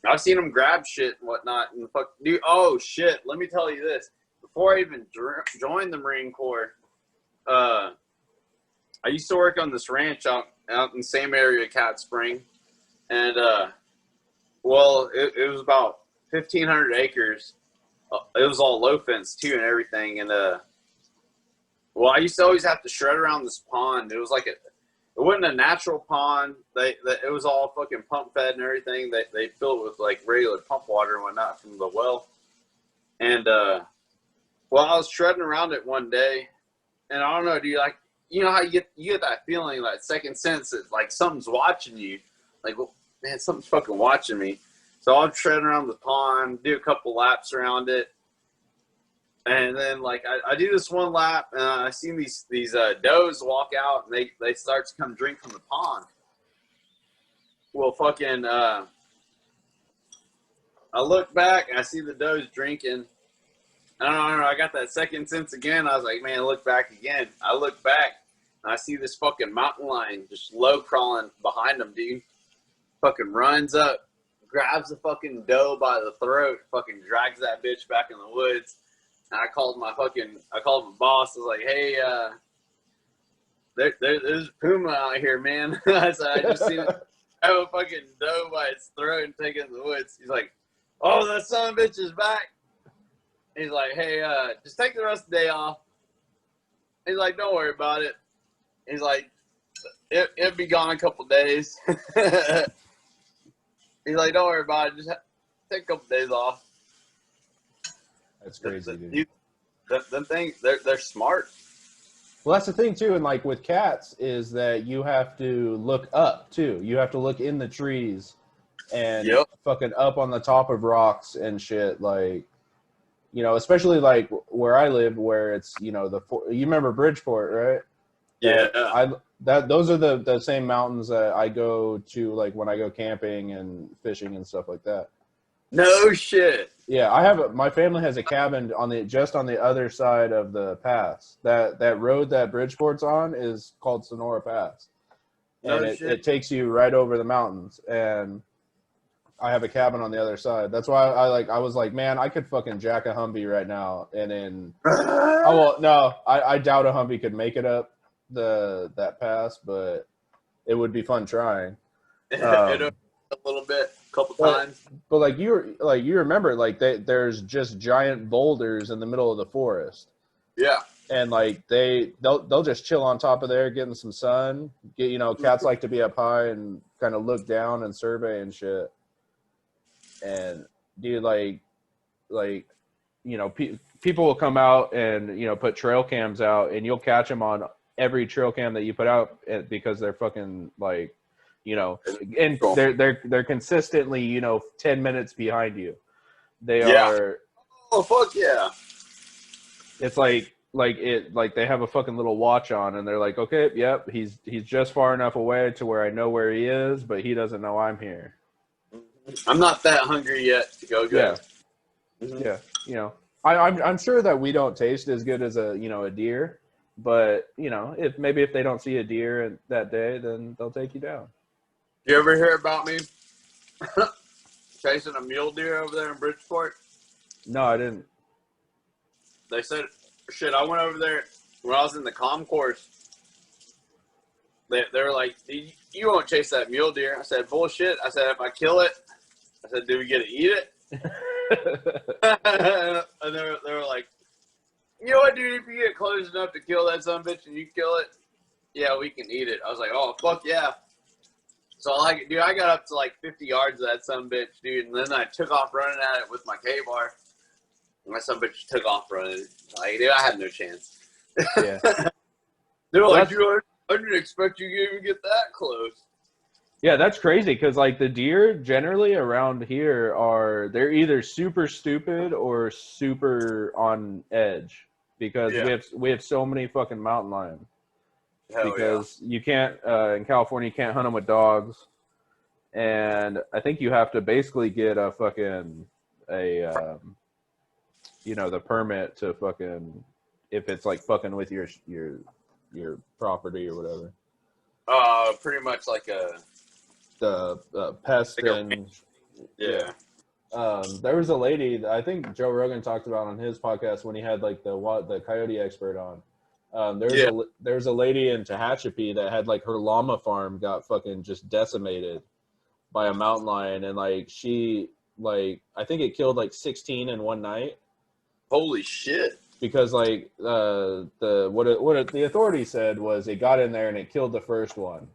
I've seen them grab shit and whatnot, and dude. Oh shit! Let me tell you this. Before I even joined the Marine Corps, I used to work on this ranch out in the same area, Cat Spring, and it was about 1,500 acres. It was all low fence too and everything, and I used to always have to shred around this pond. It was like it wasn't a natural pond. It was all fucking pump fed and everything. They filled it with like regular pump water and whatnot from the well. And I was shredding around it one day, and I don't know, dude. Like, how you get that feeling, that second sense that like something's watching you. Like, well, man, something's fucking watching me. So I'm shredding around the pond, do a couple laps around it, and then like I do this one lap, and I see these does walk out, and they start to come drink from the pond. Well, fucking, I look back and I see the does drinking. I don't know. I got that second sense again. I was like, man, look back again. I look back and I see this fucking mountain lion just low crawling behind them, dude. Fucking runs up, grabs the fucking doe by the throat, fucking drags that bitch back in the woods. And I called my boss. I was like, hey, there's Puma out here, man. I said, I just seen it. I have a fucking doe by its throat and take it in the woods. He's like, oh, that son of a bitch is back. He's like, hey, just take the rest of the day off. He's like, don't worry about it. He's like, it'll be gone in a couple days. He's like, don't worry about it. Just take a couple days off. That's crazy, dude. The thing, they're smart. Well, that's the thing too, and like with cats, is that you have to look up too. You have to look in the trees, and fucking up on the top of rocks and shit. Like, you know, especially like where I live, where it's, you know, you remember Bridgeport, right? Those are the same mountains that I go to, like when I go camping and fishing and stuff like that. No shit. Yeah, my family has a cabin just on the other side of the pass. That road that Bridgeport's on is called Sonora Pass, and it takes you right over the mountains. And I have a cabin on the other side. That's why I was like, man, I could fucking jack a Humvee right now. And then, I doubt a Humvee could make it up that pass, but it would be fun trying. A little bit, a couple times. But like you remember, like there's just giant boulders in the middle of the forest. Yeah. And like they'll just chill on top of there, getting some sun. Cats like to be up high and kind of look down and survey and shit. And dude, people will come out and put trail cams out, and you'll catch them on every trail cam that you put out because they're fucking like, and they're consistently 10 minutes behind you. They are. Oh fuck yeah! It's like they have a fucking little watch on, and they're like, okay, yep, he's just far enough away to where I know where he is, but he doesn't know I'm here. I'm not that hungry yet to go good. Yeah. Mm-hmm. Yeah. I'm sure that we don't taste as good as a deer, but if they don't see a deer that day, then they'll take you down. You ever hear about me chasing a mule deer over there in Bridgeport? No, I didn't. They said, shit, I went over there when I was in the comm course. They were like, you won't chase that mule deer. I said, bullshit. I said, if I kill it, I said, do we get to eat it? And they were like, you know what, dude, if you get close enough to kill that son of a bitch and you kill it, yeah, we can eat it. I was like, oh, fuck yeah. So, I got up to like 50 yards of that son of a bitch, dude, and then I took off running at it with my K-bar. And my son of a bitch took off running. Like, dude, I had no chance. Yeah. They were like, dude, I didn't expect you to even get that close. Yeah, that's crazy because like the deer generally around here they're either super stupid or super on edge because we have so many fucking mountain lions. Because you can't in California, you can't hunt them with dogs, and I think you have to basically get the permit to fucking, if it's like fucking with your property or whatever. Pretty much like the pest and yeah. There was a lady that I think Joe Rogan talked about on his podcast when he had like the coyote expert on. There's a lady in Tehachapi that had like her llama farm got fucking just decimated by a mountain lion, and like I think it killed like 16 in one night. Holy shit! Because like what the authorities said was it got in there and it killed the first one,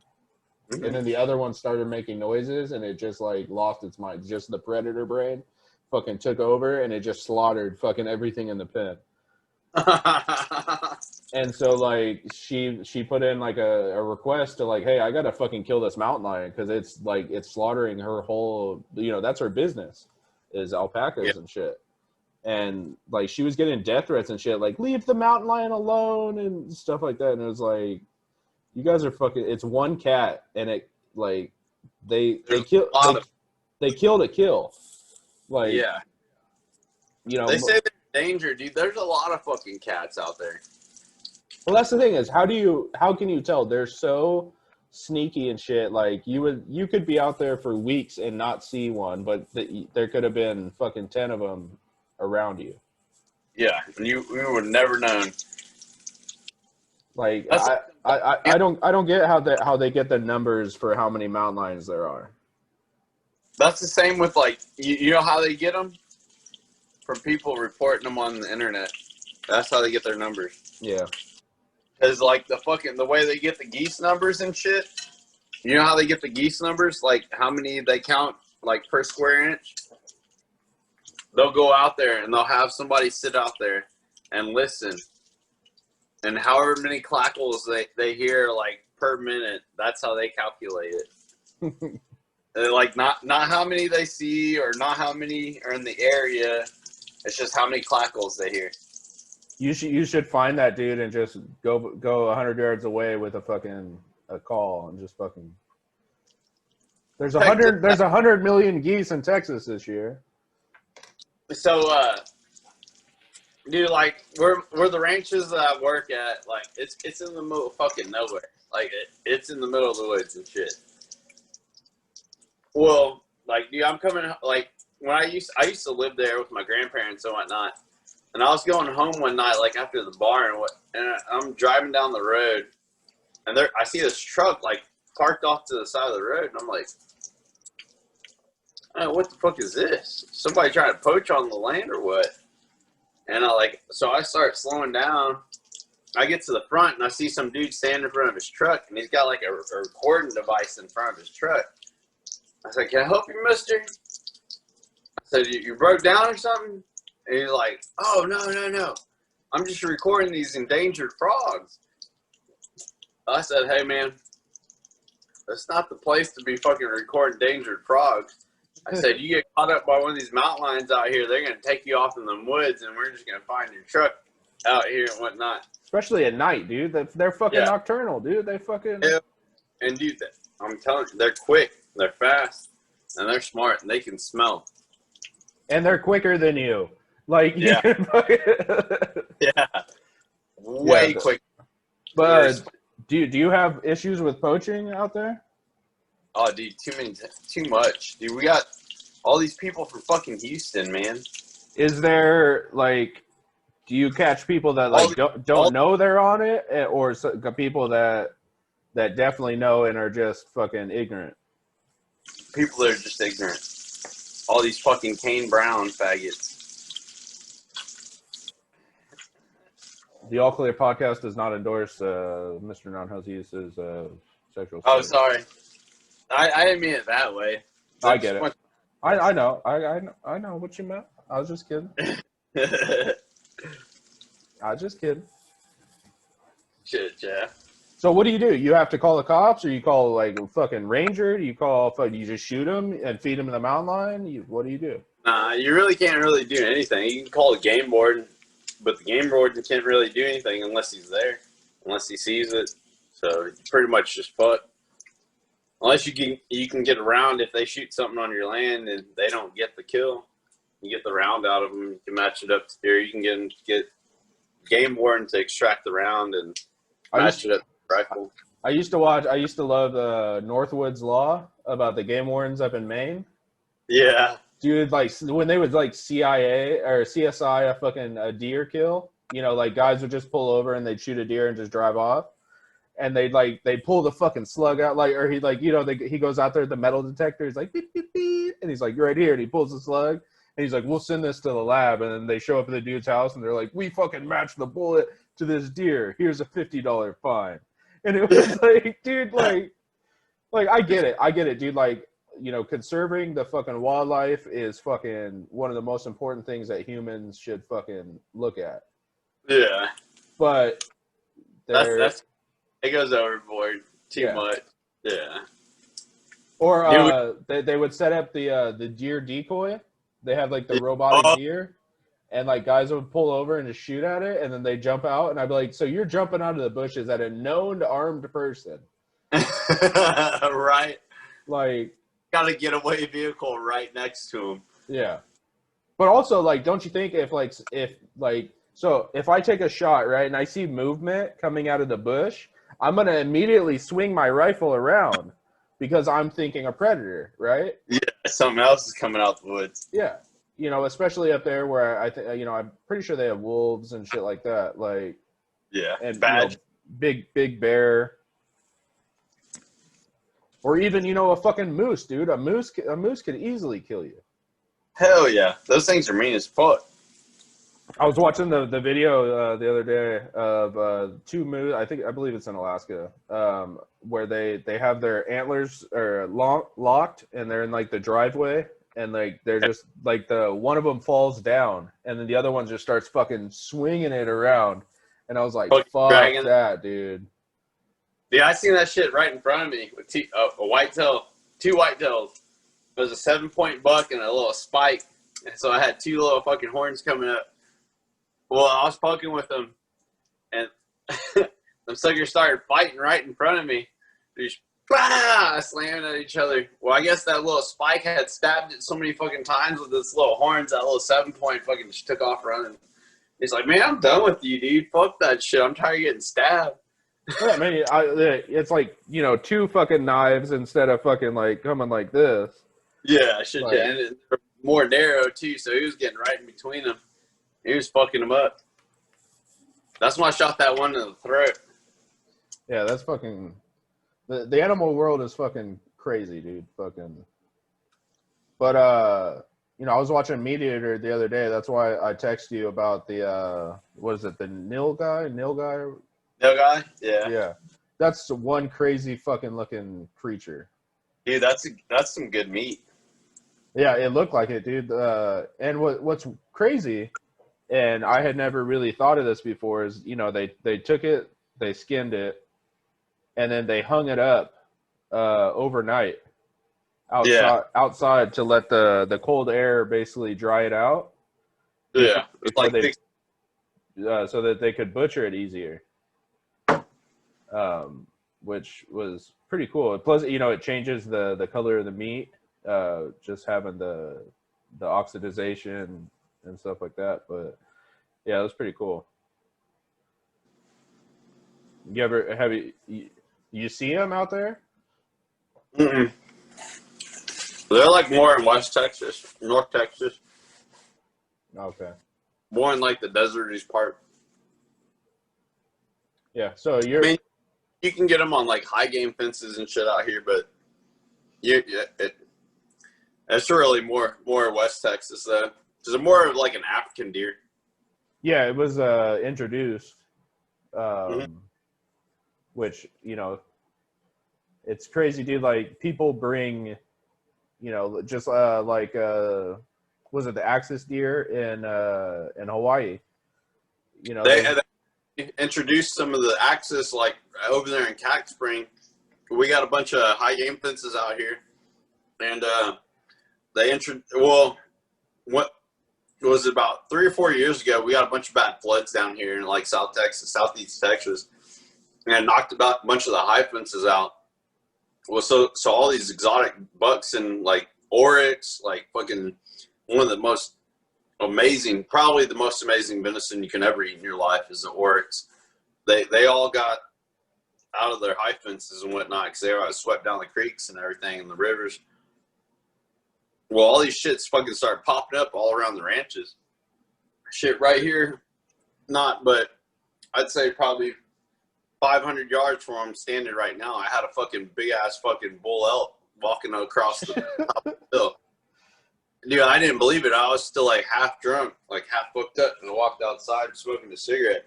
mm-hmm. and then the other one started making noises and it just like lost its mind. Just the predator brain fucking took over and it just slaughtered fucking everything in the pen. And so like she put in like a request to like, hey, I gotta fucking kill this mountain lion because it's slaughtering her whole, that's her business, is alpacas and shit. And like she was getting death threats and shit, like leave the mountain lion alone and stuff like that. And it was like, you guys are fucking, it's one cat and it like they killed a kill. Like, yeah, they say they're in danger, dude. There's a lot of fucking cats out there. Well, that's the thing is, how can you tell? They're so sneaky and shit. Like you could be out there for weeks and not see one, but there could have been fucking 10 of them around you. Yeah, and we would never known. Like I don't get how they get the numbers for how many mountain lions there are. That's the same with like you know how they get them? From people reporting them on the internet. That's how they get their numbers. Yeah. Because, like, the way they get the geese numbers and shit, you know how they get the geese numbers? Like, how many they count, like, per square inch? They'll go out there and they'll have somebody sit out there and listen and however many clackles they hear like per minute, that's how they calculate it. Like not how many they see or not how many are in the area. It's just how many clackles they hear. You should find that dude and just go 100 yards away with a call and just fucking. There's 100 million geese in Texas this year. So, dude, like where the ranches that I work at, like it's in the middle of fucking nowhere. Like it's in the middle of the woods and shit. Well, like, dude, I'm coming like when I used to live there with my grandparents and whatnot. And I was going home one night, like after the bar, and I'm driving down the road, and I see this truck like parked off to the side of the road, and I'm like, oh, what the fuck is this? Somebody trying to poach on the land or what? And so I start slowing down. I get to the front, and I see some dude standing in front of his truck, and he's got like a recording device in front of his truck. I said, can I help you, mister? I said, you broke down or something? And he's like, oh, no. I'm just recording these endangered frogs. I said, hey, man, that's not the place to be fucking recording endangered frogs. I said, you get caught up by one of these mountain lions out here, they're going to take you off in the woods, and we're just going to find your truck out here and whatnot. Especially at night, dude. They're fucking nocturnal, dude. They fucking... Yeah. And, dude, I'm telling you, they're quick, they're fast, and they're smart, and they can smell. And they're quicker than you. Like, yeah. Way quicker. But do you have issues with poaching out there? Oh, dude, too much. Dude, we got all these people from fucking Houston, man. Is there, like, do you catch people that, like, don't know they're on it? Or people that definitely know and are just fucking ignorant? People that are just ignorant. All these fucking Kane Brown faggots. The All Clear podcast does not endorse Mr. Non-Hosey's sexual. Oh, sorry. I didn't mean it that way. I get it. I know. I know what you meant. I was just kidding. I was just kidding. Shit, yeah. So what do? You have to call the cops, or you call like a fucking ranger? Do you you just shoot them and feed them in the mountain lion? What do you do? Nah, you really can't really do anything. You can call the game warden, but the game warden can't really do anything unless he's there, unless he sees it. So it's pretty much just fucked. Unless you can get around if they shoot something on your land and they don't get the kill. You get the round out of them. You can match it up to there. You can get game warden to extract the round and match it up to the rifle. I used to love Northwoods Law about the game wardens up in Maine. Yeah. Dude, like when they would like CIA or CSI a deer kill, you know, like guys would just pull over and they'd shoot a deer and just drive off. And they'd pull the fucking slug out, he goes out there with the metal detector. He's like, beep, beep, beep. And he's like, you're right here. And he pulls the slug. And he's like, we'll send this to the lab. And then they show up at the dude's house and they're like, we fucking matched the bullet to this deer. Here's a $50 fine. And it was like, dude, like I get it, dude. Like, you know, conserving the fucking wildlife is fucking one of the most important things that humans should fucking look at. Yeah. But it goes overboard too much. Yeah. Or they would set up the deer decoy. They have like the robotic deer, and like guys would pull over and just shoot at it, and then they jump out, and I'd be like, so you're jumping out of the bushes at a known armed person. Right. Like, got a getaway vehicle right next to him. Yeah. But also, like, don't you think if I take a shot, right, and I see movement coming out of the bush, I'm going to immediately swing my rifle around because I'm thinking a predator, right? Yeah, something else is coming out the woods. Yeah. You know, especially up there where I'm pretty sure they have wolves and shit like that. Like, yeah, and badge. Big bear. Or even, a fucking moose, dude. A moose could easily kill you. Hell yeah. Those things are mean as fuck. I was watching the video the other day of two moose. I believe it's in Alaska, where they have their antlers locked, and they're in like the driveway, and like they're just like one of them falls down, and then the other one just starts fucking swinging it around, And I was like, fuck dragon. That, dude. Yeah, I seen that shit right in front of me with a whitetail, 2 whitetails. It was a 7-point buck and a little spike. And so I had 2 little fucking horns coming up. Well, I was poking with them, and them suckers started fighting right in front of me. Just slamming at each other. Well, I guess that little spike had stabbed it so many fucking times with its little horns, that little 7-point fucking just took off running. He's like, man, I'm done with you, dude. Fuck that shit. I'm tired of getting stabbed. Yeah, man, it's like, 2 fucking knives instead of fucking like coming like this. Yeah, shit, like, yeah. And it's more narrow too, so he was getting right in between them. He was fucking them up. That's when I shot that one in the throat. Yeah, that's fucking... The animal world is fucking crazy, dude. Fucking... But, I was watching Mediator the other day. That's why I texted you about the, what is it, the Nilgai? Nilgai? Yeah. Yeah. That's one crazy fucking looking creature. Dude, that's some good meat. Yeah, it looked like it, dude. And what's crazy... And I had never really thought of this before is, they took it, they skinned it, and then they hung it up overnight outside to let the cold air basically dry it out. Yeah. So that they could butcher it easier. Which was pretty cool. Plus, it changes the color of the meat, just having the oxidization and stuff like that. But yeah, it was pretty cool. You see them out there? Mm-mm. They're like more in West Texas, North Texas. Okay. More in like the deserty part. Yeah, so you can get them on like high game fences and shit out here, but it's really more West Texas though. Is it more of like an African deer? Yeah, it was introduced, which, it's crazy, dude. Like, people bring, just like, was it the axis deer in Hawaii? They introduced some of the axis, like, over there in Cack Spring. We got a bunch of high game fences out here. And what was it, about 3 or 4 years ago, we got a bunch of bad floods down here in like South Texas, Southeast Texas, and knocked about a bunch of the high fences out. Well, so all these exotic bucks and like oryx, like fucking one of the most amazing, probably the most amazing venison you can ever eat in your life is the oryx. They all got out of their high fences and whatnot because they were swept down the creeks and everything and the rivers. Well, all these shits fucking started popping up all around the ranches. Shit right here, not, but I'd say probably 500 yards from where I'm standing right now, I had a fucking big-ass fucking bull elk walking across the top of the hill. Dude, I didn't believe it. I was still like half drunk, like half booked up, and I walked outside smoking a cigarette.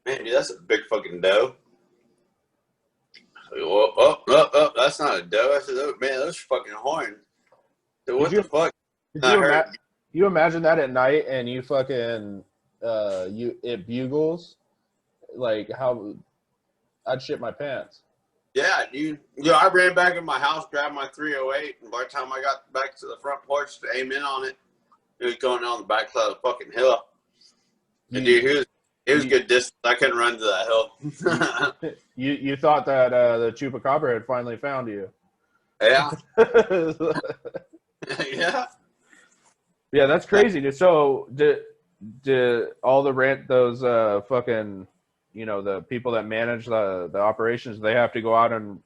Man, dude, that's a big fucking doe. Oh, that's not a doe. I said, oh, man, those fucking horns. So what the fuck? You imagine that at night and you fucking it bugles, like how I'd shit my pants. Yeah, dude. I ran back in my house, grabbed my 308, and by the time I got back to the front porch to aim in on it, it was going down the backside of the fucking hill. And dude, it was good distance. I couldn't run to that hill. you thought that the chupacabra had finally found you. Yeah. Yeah. Yeah, that's crazy, dude. So did all those fucking, the people that manage the operations, they have to go out and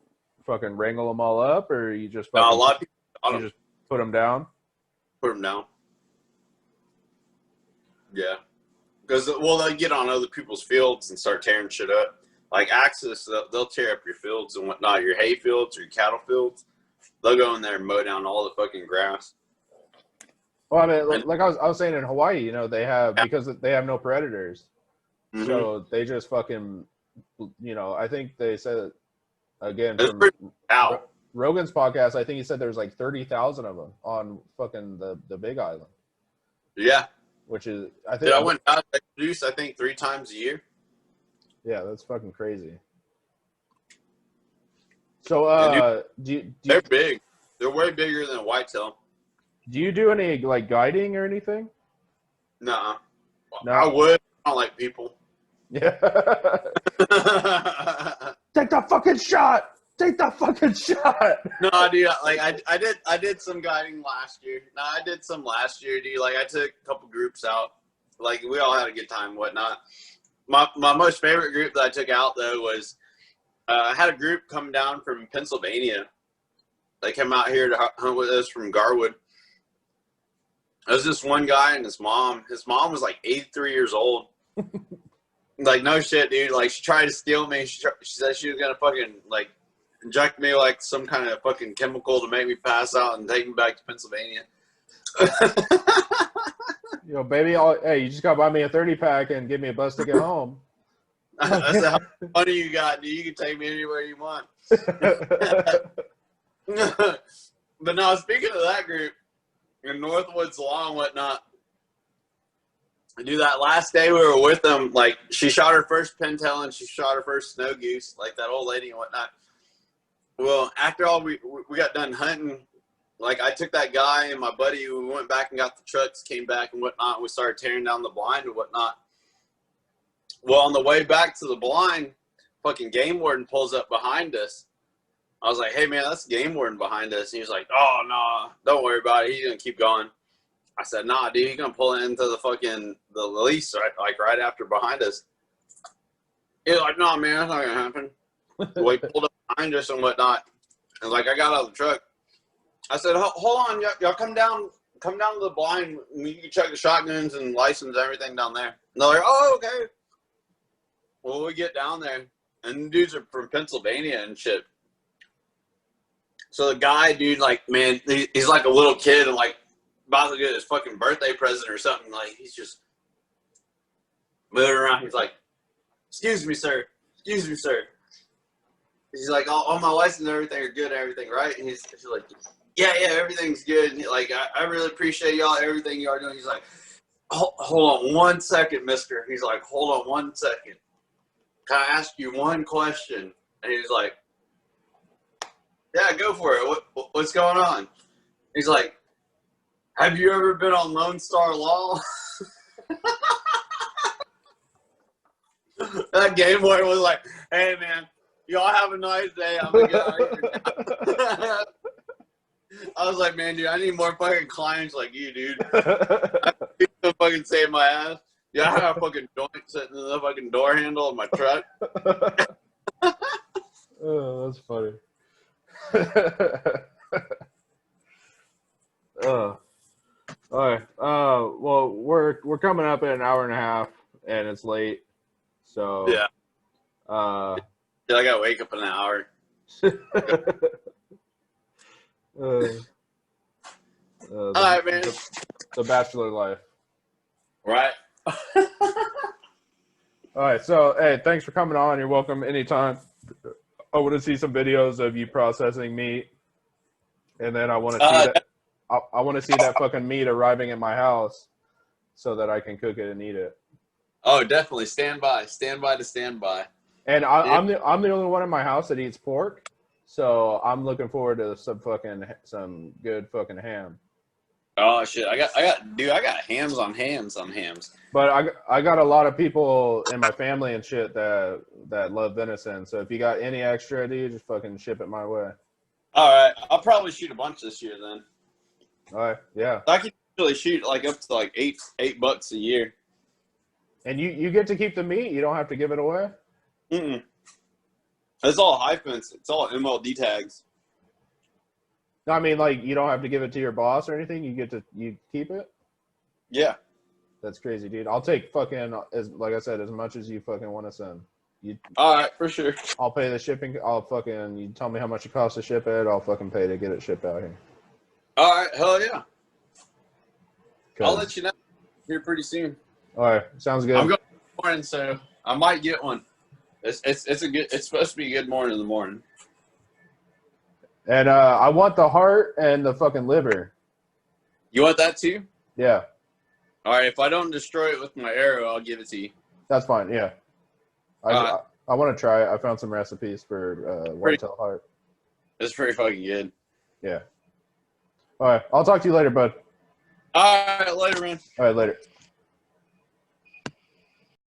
fucking wrangle them all up, or you just fucking, a lot of people, just put them down? Put them down. Yeah. Because, they'll get on other people's fields and start tearing shit up. Like Axis, they'll tear up your fields and whatnot, your hay fields or your cattle fields. They'll go in there and mow down all the fucking grass. Well, I mean, like I was saying, in Hawaii, they have, because they have no predators. Mm-hmm. So they just fucking, I think they said, again, from Rogan's podcast, I think he said there's like 30,000 of them on fucking the Big Island. Yeah. Which is, I think. I went out to produce, I think, 3 times a year. Yeah, that's fucking crazy. So, they're big. They're way bigger than a whitetail. Do you do any like guiding or anything? Nah. No. I would. I don't like people. Yeah. Take the fucking shot. Take the fucking shot. No, dude. Like I did some guiding last year. No, I did some last year, dude. Like I took a couple groups out. Like we all had a good time and whatnot. My most favorite group that I took out though was I had a group come down from Pennsylvania. They came out here to hunt with us from Garwood. There was this one guy and his mom. His mom was like 83 years old. Like, no shit, dude. Like, she tried to steal me. She said she was going to fucking, like, inject me, like, some kind of fucking chemical to make me pass out and take me back to Pennsylvania. Yo, baby, hey, you just got to buy me a 30-pack and give me a bus to get home. I said, how much money you got, dude? You can take me anywhere you want. But no, speaking of that group, in Northwoods Law and whatnot, dude, that last day we were with them, like, she shot her first pintail and she shot her first snow goose, like that old lady and whatnot. Well, after all we got done hunting, like, I took that guy and my buddy, we went back and got the trucks, came back and whatnot, and we started tearing down the blind and whatnot. Well, on the way back to the blind, fucking game warden pulls up behind us. I was like, hey, man, that's the game warden behind us. And he was like, oh, no, don't worry about it. He's going to keep going. I said, nah, dude, he's going to pull into the lease right after behind us. He was like, no, man, that's not going to happen. Well, he pulled up behind us and whatnot. And like, I got out of the truck. I said, hold on, y'all come down to the blind. You can check the shotguns and license everything down there. And they're like, oh, okay. Well, we get down there, and the dudes are from Pennsylvania and shit. So the guy, dude, like, man, he's like a little kid and, like, about to get his fucking birthday present or something. Like, he's just moving around. He's like, excuse me, sir. Excuse me, sir. He's like, all my license and everything are good, everything, right? And he's like, yeah, everything's good. And like, I really appreciate y'all, everything y'all are doing. He's like, hold on 1 second, mister. He's like, hold on 1 second. Can I ask you one question? And he's like, yeah, go for it. What's going on? He's like, have you ever been on Lone Star Law? That game warden was like, hey, man, y'all have a nice day. I'm going to get out of here. I was like, man, dude, I need more fucking clients like you, dude. I need to fucking save my ass. Yeah, I got a fucking joint sitting in the fucking door handle of my truck. Oh, that's funny. All right. Well, we're coming up at an hour and a half, and it's late. So yeah. I gotta wake up in an hour. All right, man. The bachelor life. Right. All right. So, hey, thanks for coming on. You're welcome anytime. I want to see some videos of you processing meat, and then I want to see that. I want to see that fucking meat arriving at my house, so that I can cook it and eat it. Oh, definitely. Stand by to stand by. And I'm the only one in my house that eats pork, so I'm looking forward to some good fucking ham. Oh shit! I got hams on hams. But I got a lot of people in my family and shit that love venison. So if you got any extra, dude, just fucking ship it my way. All right, I'll probably shoot a bunch this year then. All right, yeah. I can usually shoot like up to like $8 a year. And you get to keep the meat. You don't have to give it away. It's all hyphens. It's all MLD tags. No, I mean, like, you don't have to give it to your boss or anything. You keep it. Yeah. That's crazy, dude. I'll take fucking, like I said, as much as you fucking want to send. All right, for sure. I'll pay the shipping. You tell me how much it costs to ship it. I'll fucking pay to get it shipped out here. All right, hell yeah. I'll let you know here pretty soon. All right, sounds good. I'm going in the morning, so I might get one. It's supposed to be a good morning in the morning. And I want the heart and the fucking liver. You want that too? Yeah. All right, if I don't destroy it with my arrow, I'll give it to you. That's fine, yeah. I want to try it. I found some recipes for whitetail heart. It's pretty fucking good. Yeah. All right. I'll talk to you later, bud. All right, later, man. All right, later.